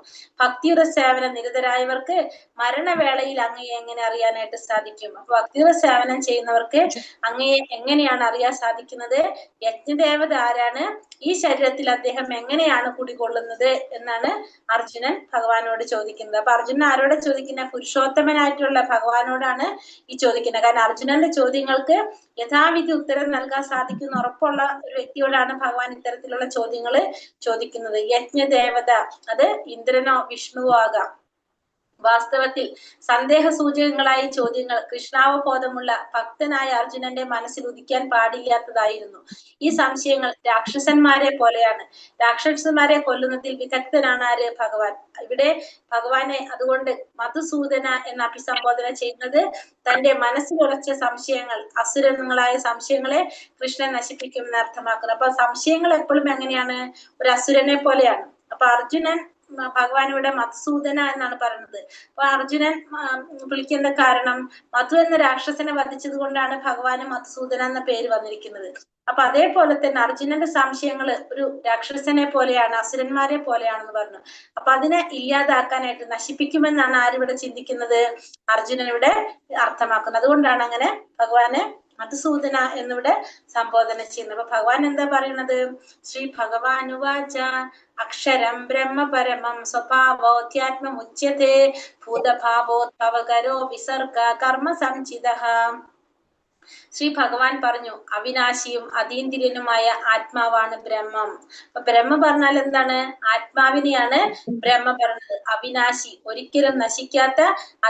ഭക്തിയുടെ സേവന നിരതരായവർക്ക് മരണവേളയിൽ അങ്ങയെ എങ്ങനെ അറിയാനായിട്ട് സാധിക്കും? അപ്പൊ ഭക്തിയുടെ സേവനം ചെയ്യുന്നവർക്ക് അങ്ങയെ എങ്ങനെയാണ് അറിയാൻ സാധിക്കുന്നത്? യജ്ഞദേവത ആരാണ്? ഈ ശരീരത്തിൽ അദ്ദേഹം എങ്ങനെയാണ് കുടികൊള്ളുന്നത് എന്നാണ് അർജുനൻ ഭഗവാനോട് ചോദിക്കുന്നത്. അപ്പൊ അർജുനൻ ആരോടെ ചോദിക്കുന്ന? പുരുഷോത്തമനായിട്ടുള്ള ഭഗവാനോടാണ് ഈ ചോദിക്കുന്നത്. കാരണം അർജുനന്റെ ചോദ്യങ്ങൾക്ക് യഥാവിധി ഉത്തരം നൽകാൻ സാധിക്കുന്ന ഉറപ്പുള്ള ഒരു വ്യക്തിയോടാണ് ഭഗവാൻ ഇത്തരത്തിലുള്ള ചോദ്യങ്ങൾ ചോദിക്കുന്നത്. യജ്ഞദേവത, അത് ഇന്ദ്രനോ വിഷ്ണുവോ ആകാം. വാസ്തവത്തിൽ സന്ദേഹ സൂചകങ്ങളായി ചോദ്യങ്ങൾ കൃഷ്ണാവബോധമുള്ള ഭക്തനായ അർജുനന്റെ മനസ്സിൽ ഉദിക്കാൻ പാടില്ലാത്തതായിരുന്നു. ഈ സംശയങ്ങൾ രാക്ഷസന്മാരെ പോലെയാണ്. രാക്ഷസന്മാരെ കൊല്ലുന്നതിൽ വിദഗ്ധനാണ് ആര്? ഭഗവാൻ. ഇവിടെ ഭഗവാനെ അതുകൊണ്ട് മധുസൂദന എന്ന് അഭിസംബോധന ചെയ്യുന്നത് തന്റെ മനസ്സിലുറച്ച സംശയങ്ങൾ, അസുരങ്ങളായ സംശയങ്ങളെ കൃഷ്ണൻ നശിപ്പിക്കുമെന്ന് അർത്ഥമാക്കുന്നത്. അപ്പൊ സംശയങ്ങൾ എപ്പോഴും എങ്ങനെയാണ്? ഒരു അസുരനെ പോലെയാണ്. അപ്പൊ അർജുനൻ ഭഗവാനിവിടെ മധുസൂദന എന്നാണ് പറയുന്നത്. അപ്പൊ അർജുനൻ വിളിക്കേണ്ട കാരണം മധു എന്ന രാക്ഷസനെ വധിച്ചത് കൊണ്ടാണ് ഭഗവാന് മധുസൂദന എന്ന പേര് വന്നിരിക്കുന്നത്. അപ്പൊ അതേപോലെ തന്നെ അർജുനന്റെ സംശയങ്ങള് ഒരു രാക്ഷസനെ പോലെയാണ്, അസുരന്മാരെ പോലെയാണെന്ന് പറഞ്ഞു. അപ്പൊ അതിനെ ഇല്ലാതാക്കാനായിട്ട് നശിപ്പിക്കുമെന്നാണ് ആരിവിടെ ചിന്തിക്കുന്നത്? അർജുനൻ ഇവിടെ അർത്ഥമാക്കുന്നത്. അതുകൊണ്ടാണ് അങ്ങനെ ഭഗവാന് മധുസൂദന എന്നിവിടെ സംബോധന ചെയ്യുന്നത്. അപ്പൊ ഭഗവാൻ എന്താ പറയുന്നത്? ശ്രീ ഭഗവാനുവാച അക്ഷരം ബ്രഹ്മ പരമം സ്വഭാവോധ്യാത്മമുച്യത്തെ ഭൂതഭാവോദ്ഭവകരോ വിസർഗ കർമ്മ സംചിതഃ. ശ്രീ ഭഗവാൻ പറഞ്ഞു, അവിനാശിയും അതീന്ദ്രിയനുമായ ആത്മാവാണ് ബ്രഹ്മം. അപ്പൊ ബ്രഹ്മ പറഞ്ഞാൽ എന്താണ്? ആത്മാവിനെയാണ് ബ്രഹ്മ പറഞ്ഞത്. അവിനാശി, ഒരിക്കലും നശിക്കാത്ത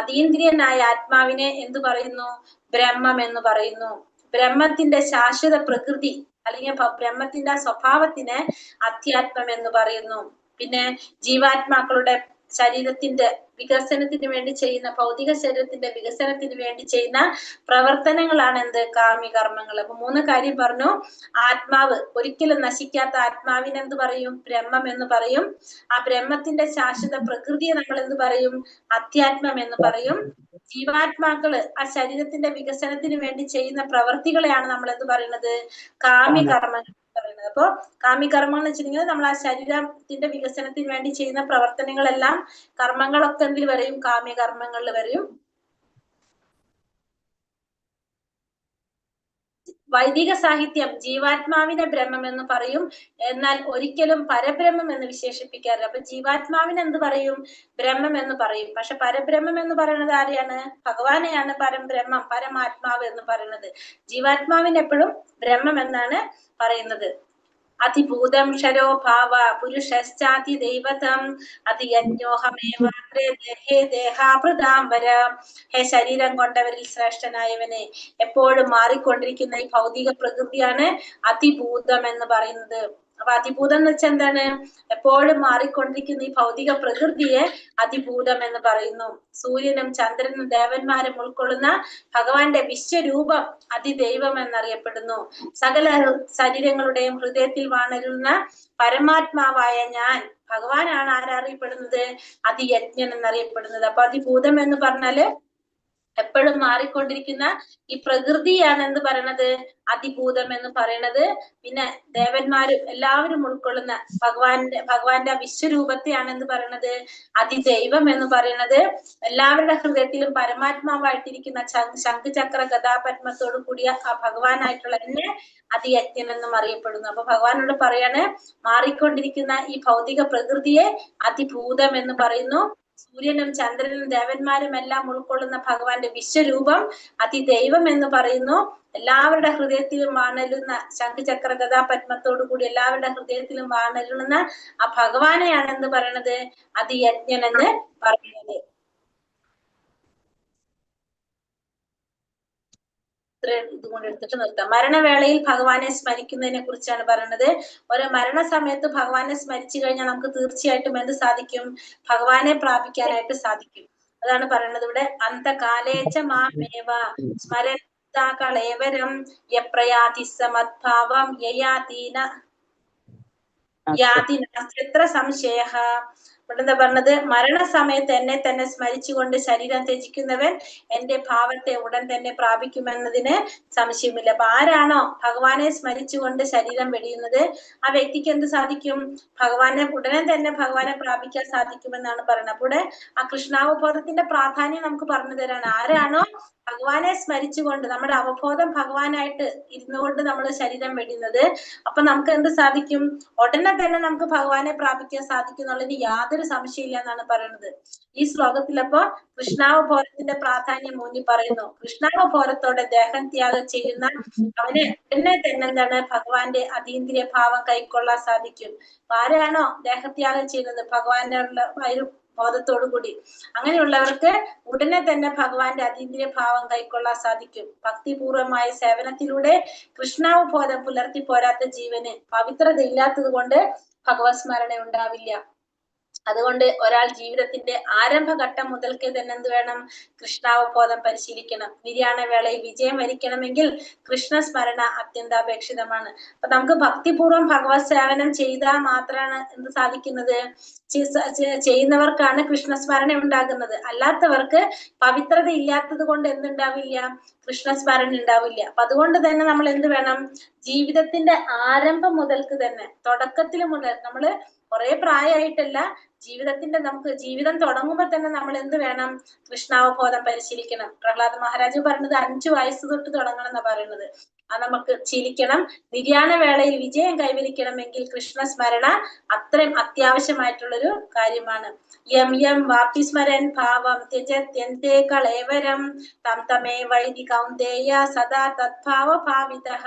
അതീന്ദ്രിയനായ ആത്മാവിനെ എന്തു പറയുന്നു? ബ്രഹ്മം എന്ന് പറയുന്നു. ബ്രഹ്മത്തിന്റെ ശാശ്വത പ്രകൃതി അല്ലെങ്കിൽ ബ്രഹ്മത്തിന്റെ സ്വഭാവത്തിന് അധ്യാത്മം എന്ന് പറയുന്നു. പിന്നെ ജീവാത്മാക്കളുടെ ശരീരത്തിന്റെ വികസനത്തിന് വേണ്ടി ചെയ്യുന്ന, ഭൗതിക ശരീരത്തിന്റെ വികസനത്തിന് വേണ്ടി ചെയ്യുന്ന പ്രവർത്തനങ്ങളാണ് എന്ത്? കാമ്യകർമ്മങ്ങൾ. അപ്പൊ 3 കാര്യം പറഞ്ഞു. ആത്മാവ്, ഒരിക്കലും നശിക്കാത്ത ആത്മാവിനെ എന്ത് പറയും? ബ്രഹ്മം എന്ന് പറയും. ആ ബ്രഹ്മത്തിന്റെ ശാശ്വത പ്രകൃതിയെ നമ്മൾ എന്ത് പറയും? അധ്യാത്മം എന്ന് പറയും. ജീവാത്മാക്കള് ആ ശരീരത്തിന്റെ വികസനത്തിന് വേണ്ടി ചെയ്യുന്ന പ്രവർത്തികളെയാണ് നമ്മൾ എന്ത് പറയുന്നത്? കാമ്യകർമ്മങ്ങൾ പറയുന്നത്. അപ്പൊ കാമ്യകർമ്മങ്ങൾ എന്ന് വെച്ചിട്ടുണ്ടെങ്കിൽ നമ്മൾ ആ ശരീരത്തിന്റെ വികസനത്തിന് വേണ്ടി ചെയ്യുന്ന പ്രവർത്തനങ്ങളെല്ലാം, കർമ്മങ്ങളൊക്കെ എന്തിൽ വരെയും? കാമ്യകർമ്മങ്ങളിൽ വരെയും. വൈദിക സാഹിത്യം ജീവാത്മാവിനെ ബ്രഹ്മം എന്ന് പറയും, എന്നാൽ ഒരിക്കലും പരബ്രഹ്മം എന്ന് വിശേഷിപ്പിക്കാറില്ല. അപ്പൊ ജീവാത്മാവിനെ എന്ത് പറയും? ബ്രഹ്മം എന്ന് പറയും. പക്ഷെ പരബ്രഹ്മം എന്ന് പറയുന്നത് ആരെയാണ്? ഭഗവാനെയാണ് പരബ്രഹ്മം, പരമാത്മാവ് എന്ന് പറയുന്നത്. ജീവാത്മാവിന് എപ്പോഴും ബ്രഹ്മം എന്നാണ് പറയുന്നത്. അതിഭൂതം ക്ഷരോ ഭാവ പുരുഷശ്ചാതി ദൈവതം അതിയജ്ഞോഹമേവാത്രേ ദേഹേ ദേഹാഭൃതാംബര. ഹേ ശരീരം കൊണ്ടവരിൽ ശ്രേഷ്ഠനായവനെ, എപ്പോഴും മാറിക്കൊണ്ടിരിക്കുന്ന ഈ ഭൗതിക പ്രകൃതിയാണ് അതിഭൂതം എന്ന് പറയുന്നത്. അപ്പൊ അതിഭൂതം എന്ന് വെച്ചാൽ എന്താണ്? എപ്പോഴും മാറിക്കൊണ്ടിരിക്കുന്ന ഈ ഭൗതിക പ്രകൃതിയെ അതിഭൂതം എന്ന് പറയുന്നു. സൂര്യനും ചന്ദ്രനും ദേവന്മാരും ഉൾക്കൊള്ളുന്ന ഭഗവാന്റെ വിശ്വരൂപം അതിദൈവം എന്നറിയപ്പെടുന്നു. സകല ശരീരങ്ങളുടെയും ഹൃദയത്തിൽ വാണരുന്ന പരമാത്മാവായ ഞാൻ ഭഗവാനാണ് ആരറിയപ്പെടുന്നത്? അതിയജ്ഞൻ എന്നറിയപ്പെടുന്നത്. അപ്പൊ അതിഭൂതം എന്ന് പറഞ്ഞാല് എപ്പോഴും മാറിക്കൊണ്ടിരിക്കുന്ന ഈ പ്രകൃതിയാണ് എന്ത് പറയണത്? അതിഭൂതം എന്ന് പറയണത്. പിന്നെ ദേവന്മാരും എല്ലാവരും ഉൾക്കൊള്ളുന്ന ഭഗവാന്റെ വിശ്വരൂപത്തെയാണ് എന്ത് പറയണത്? അതിദൈവം എന്ന് പറയുന്നത്. എല്ലാവരുടെ ഹൃദയത്തിലും പരമാത്മാവായിട്ടിരിക്കുന്ന ശംഖുചക്ര ഗദാപത്മത്തോടു കൂടിയ ആ ഭഗവാനായിട്ടുള്ള എന്നെ അതിയജ്ഞൻ എന്നും അറിയപ്പെടുന്നു. അപ്പൊ ഭഗവാനോട് പറയാണ്, മാറിക്കൊണ്ടിരിക്കുന്ന ഈ ഭൗതിക പ്രകൃതിയെ അതിഭൂതം എന്ന് പറയുന്നു. സൂര്യനും ചന്ദ്രനും ദേവന്മാരും എല്ലാം ഉൾക്കൊള്ളുന്ന ഭഗവാന്റെ വിശ്വരൂപം അതിദൈവം എന്ന് പറയുന്നു. എല്ലാവരുടെ ഹൃദയത്തിലും വാണരുളുന്ന ശംഖുചക്ര ഗദാപത്മത്തോടു കൂടി എല്ലാവരുടെ ഹൃദയത്തിലും വാണരുളുന്ന ആ ഭഗവാനെയാണ് എന്ത് പറയണത്? അതിയജ്ഞൻ എന്ന് പറയുന്നത്. ഇതുകൊണ്ട് എടുത്തിട്ട് നിർത്താം. മരണവേളയിൽ ഭഗവാനെ സ്മരിക്കുന്നതിനെ കുറിച്ചാണ് പറയുന്നത്. ഓരോ മരണസമയത്ത് ഭഗവാനെ സ്മരിച്ചു കഴിഞ്ഞാൽ നമുക്ക് തീർച്ചയായിട്ടും എന്ത് സാധിക്കും? ഭഗവാനെ പ്രാപിക്കാനായിട്ട് സാധിക്കും. അതാണ് പറയുന്നത് ഇവിടെ. അന്തകാലേച്ച മാമേവ സ്മരേവരം യപ്രയാതി സമദ്ഭാവം യയാതീന യാതി നാസ്ത്യത്ര സംശയഃ ഇവിടെ എന്താ പറഞ്ഞത്? മരണസമയത്ത് എന്നെ തന്നെ സ്മരിച്ചുകൊണ്ട് ശരീരം ത്യജിക്കുന്നവൻ എന്റെ ഭാവത്തെ ഉടൻ തന്നെ പ്രാപിക്കുമെന്നതിന് സംശയമില്ല. അപ്പൊ ആരാണോ ഭഗവാനെ സ്മരിച്ചുകൊണ്ട് ശരീരം വെടിയുന്നത് ആ വ്യക്തിക്ക് എന്ത് സാധിക്കും? ഭഗവാനെ ഉടനെ തന്നെ ഭഗവാനെ പ്രാപിക്കാൻ സാധിക്കുമെന്നാണ് പറയുന്നത്. അപ്പോൾ ആ കൃഷ്ണാവബോധത്തിന്റെ പ്രാധാന്യം നമുക്ക് പറഞ്ഞു തരാണ്. ആരാണോ ഭഗവാനെ സ്മരിച്ചുകൊണ്ട് നമ്മുടെ അവബോധം ഭഗവാനായിട്ട് ഇരുന്നുകൊണ്ട് നമ്മൾ ശരീരം വെടിയുന്നത്, അപ്പൊ നമുക്ക് എന്ത് സാധിക്കും? ഉടനെ തന്നെ നമുക്ക് ഭഗവാനെ പ്രാപിക്കാൻ സാധിക്കും എന്നുള്ളതിന് യാതൊരു സംശയമില്ല എന്നാണ് പറയുന്നത്. ഈ ശ്ലോകത്തിലപ്പോ കൃഷ്ണാവബോധത്തിന്റെ പ്രാധാന്യം ഊന്നി പറയുന്നു. കൃഷ്ണാവബോധത്തോടെ ദേഹം ത്യാഗം ചെയ്യുന്ന അവന് ഉടനെ തന്നെ എന്താണ്? ഭഗവാന്റെ അതീന്ദ്രിയ ഭാവം കൈക്കൊള്ളാൻ സാധിക്കും. ആരാണോ ദേഹത്യാഗം ചെയ്യുന്നത് ഭഗവാന്റെ ഒരു ബോധത്തോടു കൂടി, അങ്ങനെയുള്ളവർക്ക് ഉടനെ തന്നെ ഭഗവാന്റെ അതീന്ദ്രിയ ഭാവം കൈക്കൊള്ളാൻ സാധിക്കും. ഭക്തിപൂർവമായ സേവനത്തിലൂടെ കൃഷ്ണാവബോധം പുലർത്തി പോരാത്ത ജീവന് പവിത്രത ഇല്ലാത്തത് കൊണ്ട് ഭഗവത് സ്മരണ ഉണ്ടാവില്ല. അതുകൊണ്ട് ഒരാൾ ജീവിതത്തിന്റെ ആരംഭഘട്ടം മുതൽക്കേ തന്നെ എന്ത് വേണം? കൃഷ്ണാവബോധം പരിശീലിക്കണം. നിര്യാണ വേളയിൽ വിജയം വരിക്കണമെങ്കിൽ കൃഷ്ണസ്മരണ അത്യന്താപേക്ഷിതമാണ്. അപ്പൊ നമുക്ക് ഭക്തിപൂർവ്വം ഭഗവത് സേവനം ചെയ്താൽ മാത്രമാണ് എന്ത് സാധിക്കുന്നത്? ചെയ്യുന്നവർക്കാണ് കൃഷ്ണസ്മരണ ഉണ്ടാകുന്നത്. അല്ലാത്തവർക്ക് പവിത്രത ഇല്ലാത്തത് കൊണ്ട് എന്തുണ്ടാവില്ല? കൃഷ്ണസ്മരണ ഉണ്ടാവില്ല. അപ്പൊ അതുകൊണ്ട് തന്നെ നമ്മൾ എന്ത് വേണം? ജീവിതത്തിന്റെ ആരംഭം മുതൽക്ക് തന്നെ, തുടക്കത്തിൽ മുതൽ, നമ്മള് കുറെ പ്രായമായിട്ടല്ല, ജീവിതത്തിന്റെ നമുക്ക് ജീവിതം തുടങ്ങുമ്പോൾ തന്നെ നമ്മൾ എന്ത് വേണം? കൃഷ്ണാവബോധം പരിശീലിക്കണം. പ്രഹ്ലാദ മഹാരാജ് പറഞ്ഞത് 5 വയസ്സ് തൊട്ട് തുടങ്ങണം എന്നാ പറയുന്നത്. അത് നമുക്ക് ശീലിക്കണം. നിര്യാണ വേളയിൽ വിജയം കൈവരിക്കണമെങ്കിൽ കൃഷ്ണസ്മരണ അത്രയും അത്യാവശ്യമായിട്ടുള്ളൊരു കാര്യമാണ്. യം യം വാപി സ്മരൻ ഭാവം ത്യജത്യന്തേ കളേവരം തം തമേ വൈദി കൗന്ദേയ സദാ തദ്ഭാവ ഭാവിതഃ.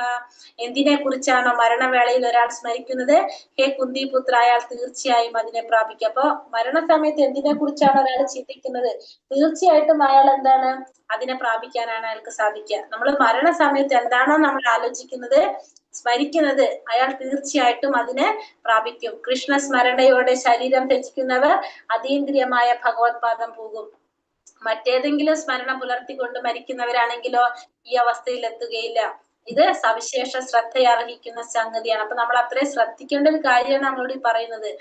എന്തിനെ കുറിച്ചാണോ മരണവേളയിൽ ഒരാൾ സ്മരിക്കുന്നത്, ഹേ കുന്തിപുത്ര, അയാൾ തീർച്ചയായും അതിനെ പ്രാപിക്കും. അപ്പൊ മരണസമയത്ത് എന്തിനെ കുറിച്ചാണ് ഒരാൾ ചിന്തിക്കുന്നത്, തീർച്ചയായിട്ടും അയാൾ എന്താണ്? അതിനെ പ്രാപിക്കാനാണ് അയാൾക്ക് സാധിക്കുക. നമ്മൾ മരണസമയത്ത് എന്താണോ നമ്മൾ ആലോചിക്കുന്നത്, സ്മരിക്കുന്നത്, അയാൾ തീർച്ചയായിട്ടും അതിനെ പ്രാപിക്കും. കൃഷ്ണസ്മരണയോടെ ശരീരം ത്യജിക്കുന്നവർ അതീന്ദ്രിയമായ ഭഗവത് പാദം പോകും. മറ്റേതെങ്കിലും സ്മരണ പുലർത്തിക്കൊണ്ട് മരിക്കുന്നവരാണെങ്കിലോ ഈ അവസ്ഥയിൽ എത്തുകയില്ല. ഇത് സവിശേഷ ശ്രദ്ധയർഹിക്കുന്ന സംഗതിയാണ്. അപ്പൊ നമ്മൾ അത്രയും ശ്രദ്ധിക്കേണ്ട ഒരു കാര്യമാണ് നമ്മളോട് പറയുന്നത്.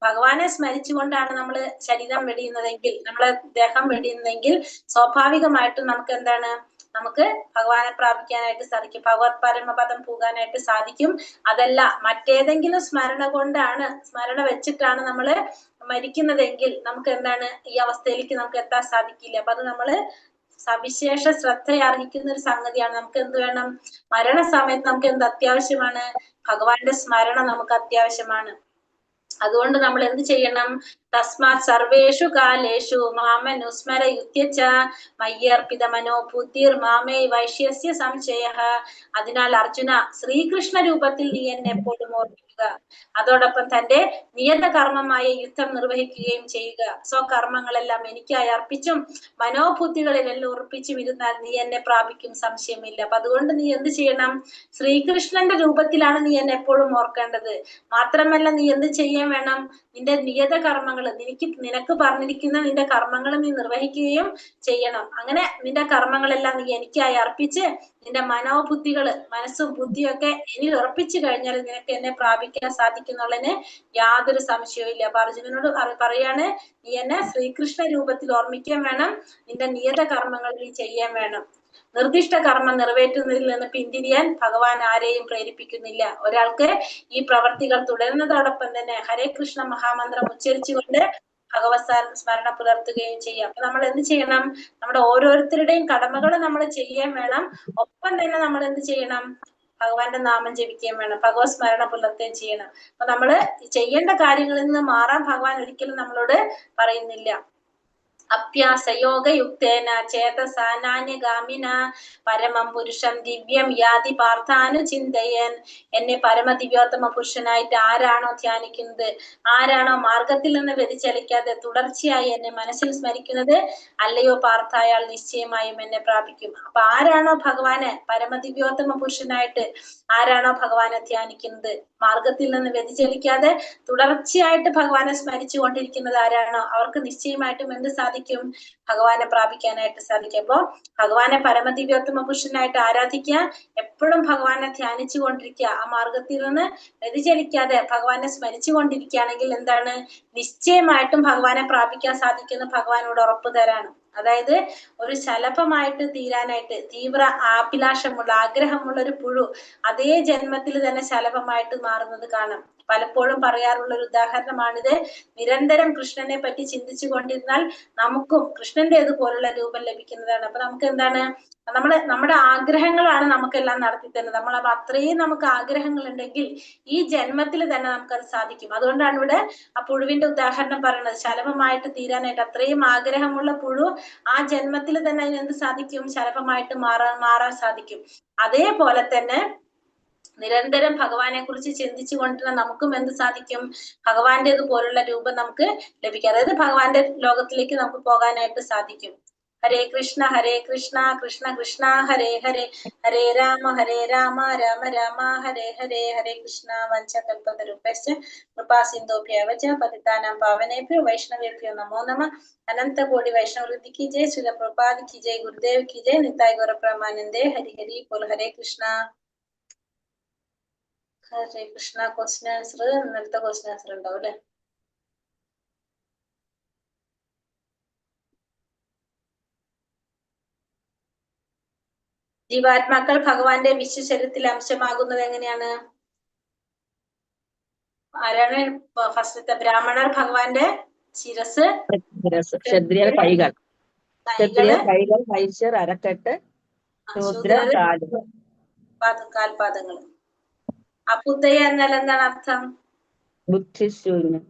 ഭഗവാനെ സ്മരിച്ചുകൊണ്ടാണ് നമ്മൾ ശരീരം വെടിയുന്നതെങ്കിൽ, നമ്മളെ ദേഹം വെടിയുന്നതെങ്കിൽ സ്വാഭാവികമായിട്ടും നമുക്ക് എന്താണ്? നമുക്ക് ഭഗവാനെ പ്രാപിക്കാനായിട്ട് സാധിക്കും, ഭഗവത് പരമപദം പോകാനായിട്ട് സാധിക്കും. അതല്ല മറ്റേതെങ്കിലും സ്മരണ കൊണ്ടാണ്, സ്മരണ വെച്ചിട്ടാണ് നമ്മള് മരിക്കുന്നതെങ്കിൽ നമുക്ക് എന്താണ്? ഈ അവസ്ഥയിലേക്ക് നമുക്ക് എത്താൻ സാധിക്കില്ല. അപ്പൊ അത് നമ്മള് സവിശേഷ ശ്രദ്ധ അർഹിക്കുന്ന ഒരു സംഗതിയാണ്. നമുക്ക് എന്ത് വേണം? മരണസമയത്ത് നമുക്ക് എന്ത് അത്യാവശ്യമാണ്? ഭഗവാന്റെ സ്മരണ നമുക്ക് അത്യാവശ്യമാണ്. അതുകൊണ്ട് നമ്മൾ എന്ത് ചെയ്യണം? തസ്മാത് സർവേഷു കാലേഷു മാമനുസ്മര യുത്യച്ച മയ്യർപ്പിത മനോബുദ്ധിർ മാമേ വൈശ്യസ്യ സംശയഃ. അതിനാൽ അർജുന, ശ്രീകൃഷ്ണ രൂപത്തിൽ നീ എന്നെ എപ്പോഴും ഓർമ്മിക്കുക. അതോടൊപ്പം തന്റെ നിയത കർമ്മമായ യുദ്ധം നിർവഹിക്കുകയും ചെയ്യുക. സ്വകർമ്മങ്ങളെല്ലാം എനിക്കായി അർപ്പിച്ചും മനോബുദ്ധികളിലെല്ലാം ഉറപ്പിച്ചും ഇരുന്നാൽ നീ എന്നെ പ്രാപിക്കും, സംശയമില്ല. അപ്പൊ അതുകൊണ്ട് നീ എന്ത് ചെയ്യണം? ശ്രീകൃഷ്ണന്റെ രൂപത്തിലാണ് നീ എന്നെ എപ്പോഴും ഓർക്കേണ്ടത്. മാത്രമല്ല നീ എന്ത് ചെയ്യാൻ വേണം? നിന്റെ നിയത കർമ്മങ്ങൾ, നിനക്ക് പറഞ്ഞിരിക്കുന്ന നിന്റെ കർമ്മങ്ങൾ നീ നിർവഹിക്കുകയും ചെയ്യണം. അങ്ങനെ നിന്റെ കർമ്മങ്ങളെല്ലാം നീ എനിക്കായി അർപ്പിച്ച് നിന്റെ മനോബുദ്ധികള്, മനസ്സും ബുദ്ധിയും ഒക്കെ എന്നിൽ ഉറപ്പിച്ചു കഴിഞ്ഞാൽ നിനക്ക് എന്നെ പ്രാപിക്കാൻ സാധിക്കുന്നുള്ളതിന് യാതൊരു സംശയവും ഇല്ല. അപ്പൊ അർജുനനോട് പറയാണ്, നീ എന്നെ ശ്രീകൃഷ്ണ രൂപത്തിൽ ഓർമ്മിക്കാൻ വേണം, നിന്റെ നിയത കർമ്മങ്ങൾ നീ ചെയ്യാൻ വേണം. നിർദ്ദിഷ്ട കർമ്മം നിറവേറ്റുന്നതിൽ നിന്ന് പിന്തിരിയാൻ ഭഗവാൻ ആരെയും പ്രേരിപ്പിക്കുന്നില്ല. ഒരാൾക്ക് ഈ പ്രവർത്തികൾ തുടരുന്നതോടൊപ്പം തന്നെ ഹരേ കൃഷ്ണ മഹാമന്ത്രം ഉച്ചരിച്ചുകൊണ്ട് ഭഗവത് സ്മരണ പുലർത്തുകയും ചെയ്യാം. അപ്പൊ നമ്മൾ എന്ത് ചെയ്യണം? നമ്മുടെ ഓരോരുത്തരുടെയും കടമകൾ നമ്മൾ ചെയ്യാൻ വേണം. ഒപ്പം തന്നെ നമ്മൾ എന്ത് ചെയ്യണം? ഭഗവാന്റെ നാമം ജപിക്കുകയും വേണം, ഭഗവത് സ്മരണ പുലർത്തുകയും ചെയ്യണം. അപ്പൊ നമ്മള് ചെയ്യേണ്ട കാര്യങ്ങളിൽ നിന്ന് മാറാൻ ഭഗവാൻ ഒരിക്കലും നമ്മളോട് പറയുന്നില്ല. അഭ്യാസയോഗയുക്തേന ചേതസാനാന്യഗാമിന പരമം പുരുഷം ദിവ്യം യാതി പാർത്ഥാനു ചിന്തയൻ. എന്നെ പരമദിവ്യോത്തമ പുരുഷനായിട്ട് ആരാണോ ധ്യാനിക്കുന്നത്, ആരാണോ മാർഗത്തിൽ നിന്ന് വ്യതിചലിക്കാതെ തുടർച്ചയായി എന്നെ മനസ്സിൽ സ്മരിക്കുന്നത്, അല്ലയോ പാർത്ഥ, അയാൾ നിശ്ചയമായും എന്നെ പ്രാപിക്കും. അപ്പൊ ആരാണോ ഭഗവാനെ പരമദിവ്യോത്തമ പുരുഷനായിട്ട് ആരാണോ ഭഗവാനെ ധ്യാനിക്കുന്നത്, മാർഗത്തിൽ നിന്ന് വ്യതിചലിക്കാതെ തുടർച്ചയായിട്ട് ഭഗവാനെ സ്മരിച്ചു കൊണ്ടിരിക്കുന്നത് ആരാണോ അവർക്ക് നിശ്ചയമായിട്ടും എന്ത് സാധിക്കും? ഭഗവാനെ പ്രാപിക്കാനായിട്ട് സാധിക്കും. അപ്പോ ഭഗവാനെ പരമദിവ്യോത്തമ പുരുഷനായിട്ട് ആരാധിക്കുക, എപ്പോഴും ഭഗവാനെ ധ്യാനിച്ചു കൊണ്ടിരിക്കുക, ആ മാർഗത്തിൽ നിന്ന് വ്യതിചലിക്കാതെ ഭഗവാനെ സ്മരിച്ചു കൊണ്ടിരിക്കുകയാണെങ്കിൽ എന്താണ്? നിശ്ചയമായിട്ടും ഭഗവാനെ പ്രാപിക്കാൻ സാധിക്കുന്ന ഭഗവാനോട് ഉറപ്പ് തരാണ്. അതായത് ഒരു ശലഭമായിട്ട് തീരാനായിട്ട് തീവ്ര അഭിലാഷമുള്ള ആഗ്രഹമുള്ള ഒരു പുഴു അതേ ജന്മത്തിൽ തന്നെ ശലഭമായിട്ട് മാറുന്നത് കാണാം. പലപ്പോഴും പറയാറുള്ള ഒരു ഉദാഹരണമാണിത്. നിരന്തരം കൃഷ്ണനെ പറ്റി ചിന്തിച്ചു കൊണ്ടിരുന്നാൽ നമുക്കും കൃഷ്ണന്റേതുപോലുള്ള രൂപം ലഭിക്കുന്നതാണ്. അപ്പൊ നമുക്ക് എന്താണ്? നമ്മുടെ ആഗ്രഹങ്ങളാണ് നമുക്കെല്ലാം നടത്തി തരുന്നത്. നമ്മൾ അപ്പൊ അത്രയും നമുക്ക് ആഗ്രഹങ്ങൾ ഉണ്ടെങ്കിൽ ഈ ജന്മത്തിൽ തന്നെ നമുക്കത് സാധിക്കും. അതുകൊണ്ടാണ് ഇവിടെ ആ പുഴുവിന്റെ ഉദാഹരണം പറയുന്നത്. ശലഭമായിട്ട് തീരാനായിട്ട് അത്രയും ആഗ്രഹമുള്ള പുഴു ആ ജന്മത്തിൽ തന്നെ അതിന് എന്ത് സാധിക്കും? ശലഭമായിട്ട് മാറാൻ സാധിക്കും. അതേപോലെ തന്നെ നിരന്തരം ഭഗവാനെ കുറിച്ച് ചിന്തിച്ചു കൊണ്ടിരുന്ന നമുക്കും എന്ത് സാധിക്കും? ഭഗവാന്റേത് പോലുള്ള രൂപം നമുക്ക് ലഭിക്കും. അതായത് ഭഗവാന്റെ ലോകത്തിലേക്ക് നമുക്ക് പോകാനായിട്ട് സാധിക്കും. ഹരേ കൃഷ്ണ കൃഷ്ണ കൃഷ്ണ ഹരേ ഹരേ, ഹരേ രാമ രാമ രാമ ഹരേ ഹരേ, ഹരേ കൃഷ്ണ. വഞ്ചകൽപതരുഭ്യശ്ച കൃപാ സിന്ധുഭ്യവ ച പതിതാനാം പാവനേഭ്യോ വൈഷ്ണവേഭ്യോ നമോ നമഃ. अनंत कोटि वैष्णव वृत्ति की जय, श्रील प्रभुपाद की जय, गुरुदेव की जय, निताय गौर प्रेमानंदे। हरि हरि बोल। हरे कृष्णा क्वेश्चन आंसर ഇന്നലത്തെ ക്വസ്റ്റ്യൻ ആൻസർ ഉണ്ടാവും അല്ലെ? ജീവാത്മാക്കൾ ഭഗവാന്റെ വിശ്വശരീരത്തിൽ അംശമാകുന്നത് എങ്ങനെയാണ്? ആരാണ് ഫസ്റ്റത്തെ? ബ്രാഹ്മണർ ഭഗവാന്റെ ശിരസ്, ക്ഷത്രിയർ കൈകൾ, വൈശ്യർ അരക്കെട്ട്, ശൂദ്ര കാൽപാദങ്ങൾ. അപുത്തയ എന്നാൽ എന്താണ് അർത്ഥം? ബുദ്ധിശൂന്യൻ.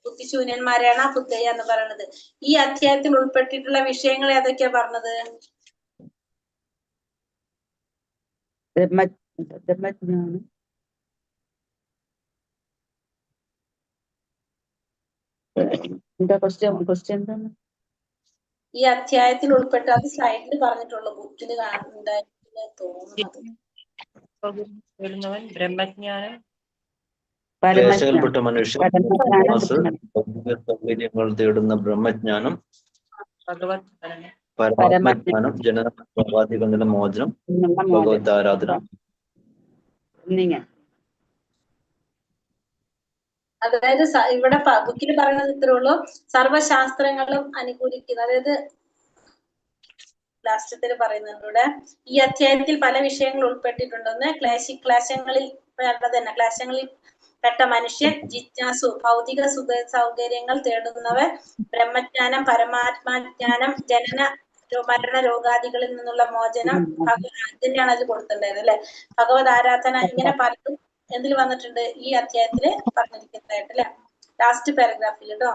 ബുദ്ധിശൂന്യന്മാരെയാണ് അപുത്തയ എന്ന് പറയുന്നത്. ഈ അധ്യായത്തിൽ ഉൾപ്പെട്ടിട്ടുള്ള വിഷയങ്ങൾ ഏതൊക്കെയാ പറഞ്ഞത്? ബ്രഹ്മജ്ഞാനം, ക്വസ്റ്റ്യൻ എന്താണ്? ഈ അധ്യായത്തിൽ ഉൾപ്പെട്ട അത് സ്ലൈഡിൽ പറഞ്ഞിട്ടുള്ള ബുക്കിൽ ഉണ്ടായിട്ടില്ല തോന്നുന്നത്. ബ്രഹ്മജ്ഞാനം, ക്ലേശകൾപ്പെട്ട മനുഷ്യർ സൗകര്യങ്ങൾ തേടുന്ന ബ്രഹ്മജ്ഞാനം, പരമാത്മജ്ഞാനം, ജനനോപാധികളുടെ മോചനം, ഭഗവത് ആരാധന. അതായത് ഇവിടെ ബുക്കിൽ പറയുന്നത് ഇത്രേ ഉള്ളൂ. സർവശാസ്ത്രങ്ങളും അനുകൂലിക്കുന്ന, അതായത് ലാസ്റ്റത്തിൽ പറയുന്നുണ്ട് ഇവിടെ ഈ അധ്യായത്തിൽ പല വിഷയങ്ങൾ ഉൾപ്പെട്ടിട്ടുണ്ടെന്ന്. ക്ലേശങ്ങളിൽ പെട്ട മനുഷ്യൻ, ജിജ്ഞാസു, ഭൗതിക സൗകര്യങ്ങൾ തേടുന്നവർ, ബ്രഹ്മജ്ഞാനം, പരമാത്മാജ്ഞാനം, ജനന മരണ രോഗാദികളിൽ നിന്നുള്ള മോചനം, ഇതിന്റെയാണ് അത് കൊടുത്തിട്ടുണ്ടായത് അല്ലെ? ഭഗവത് ആരാധന, ഇങ്ങനെ പലതും എന്തിൽ വന്നിട്ടുണ്ട്? ഈ അധ്യായത്തില് പറഞ്ഞിരിക്കുന്നതായിട്ട് അല്ലെ? ലാസ്റ്റ് പാരഗ്രാഫിൽ കേട്ടോ.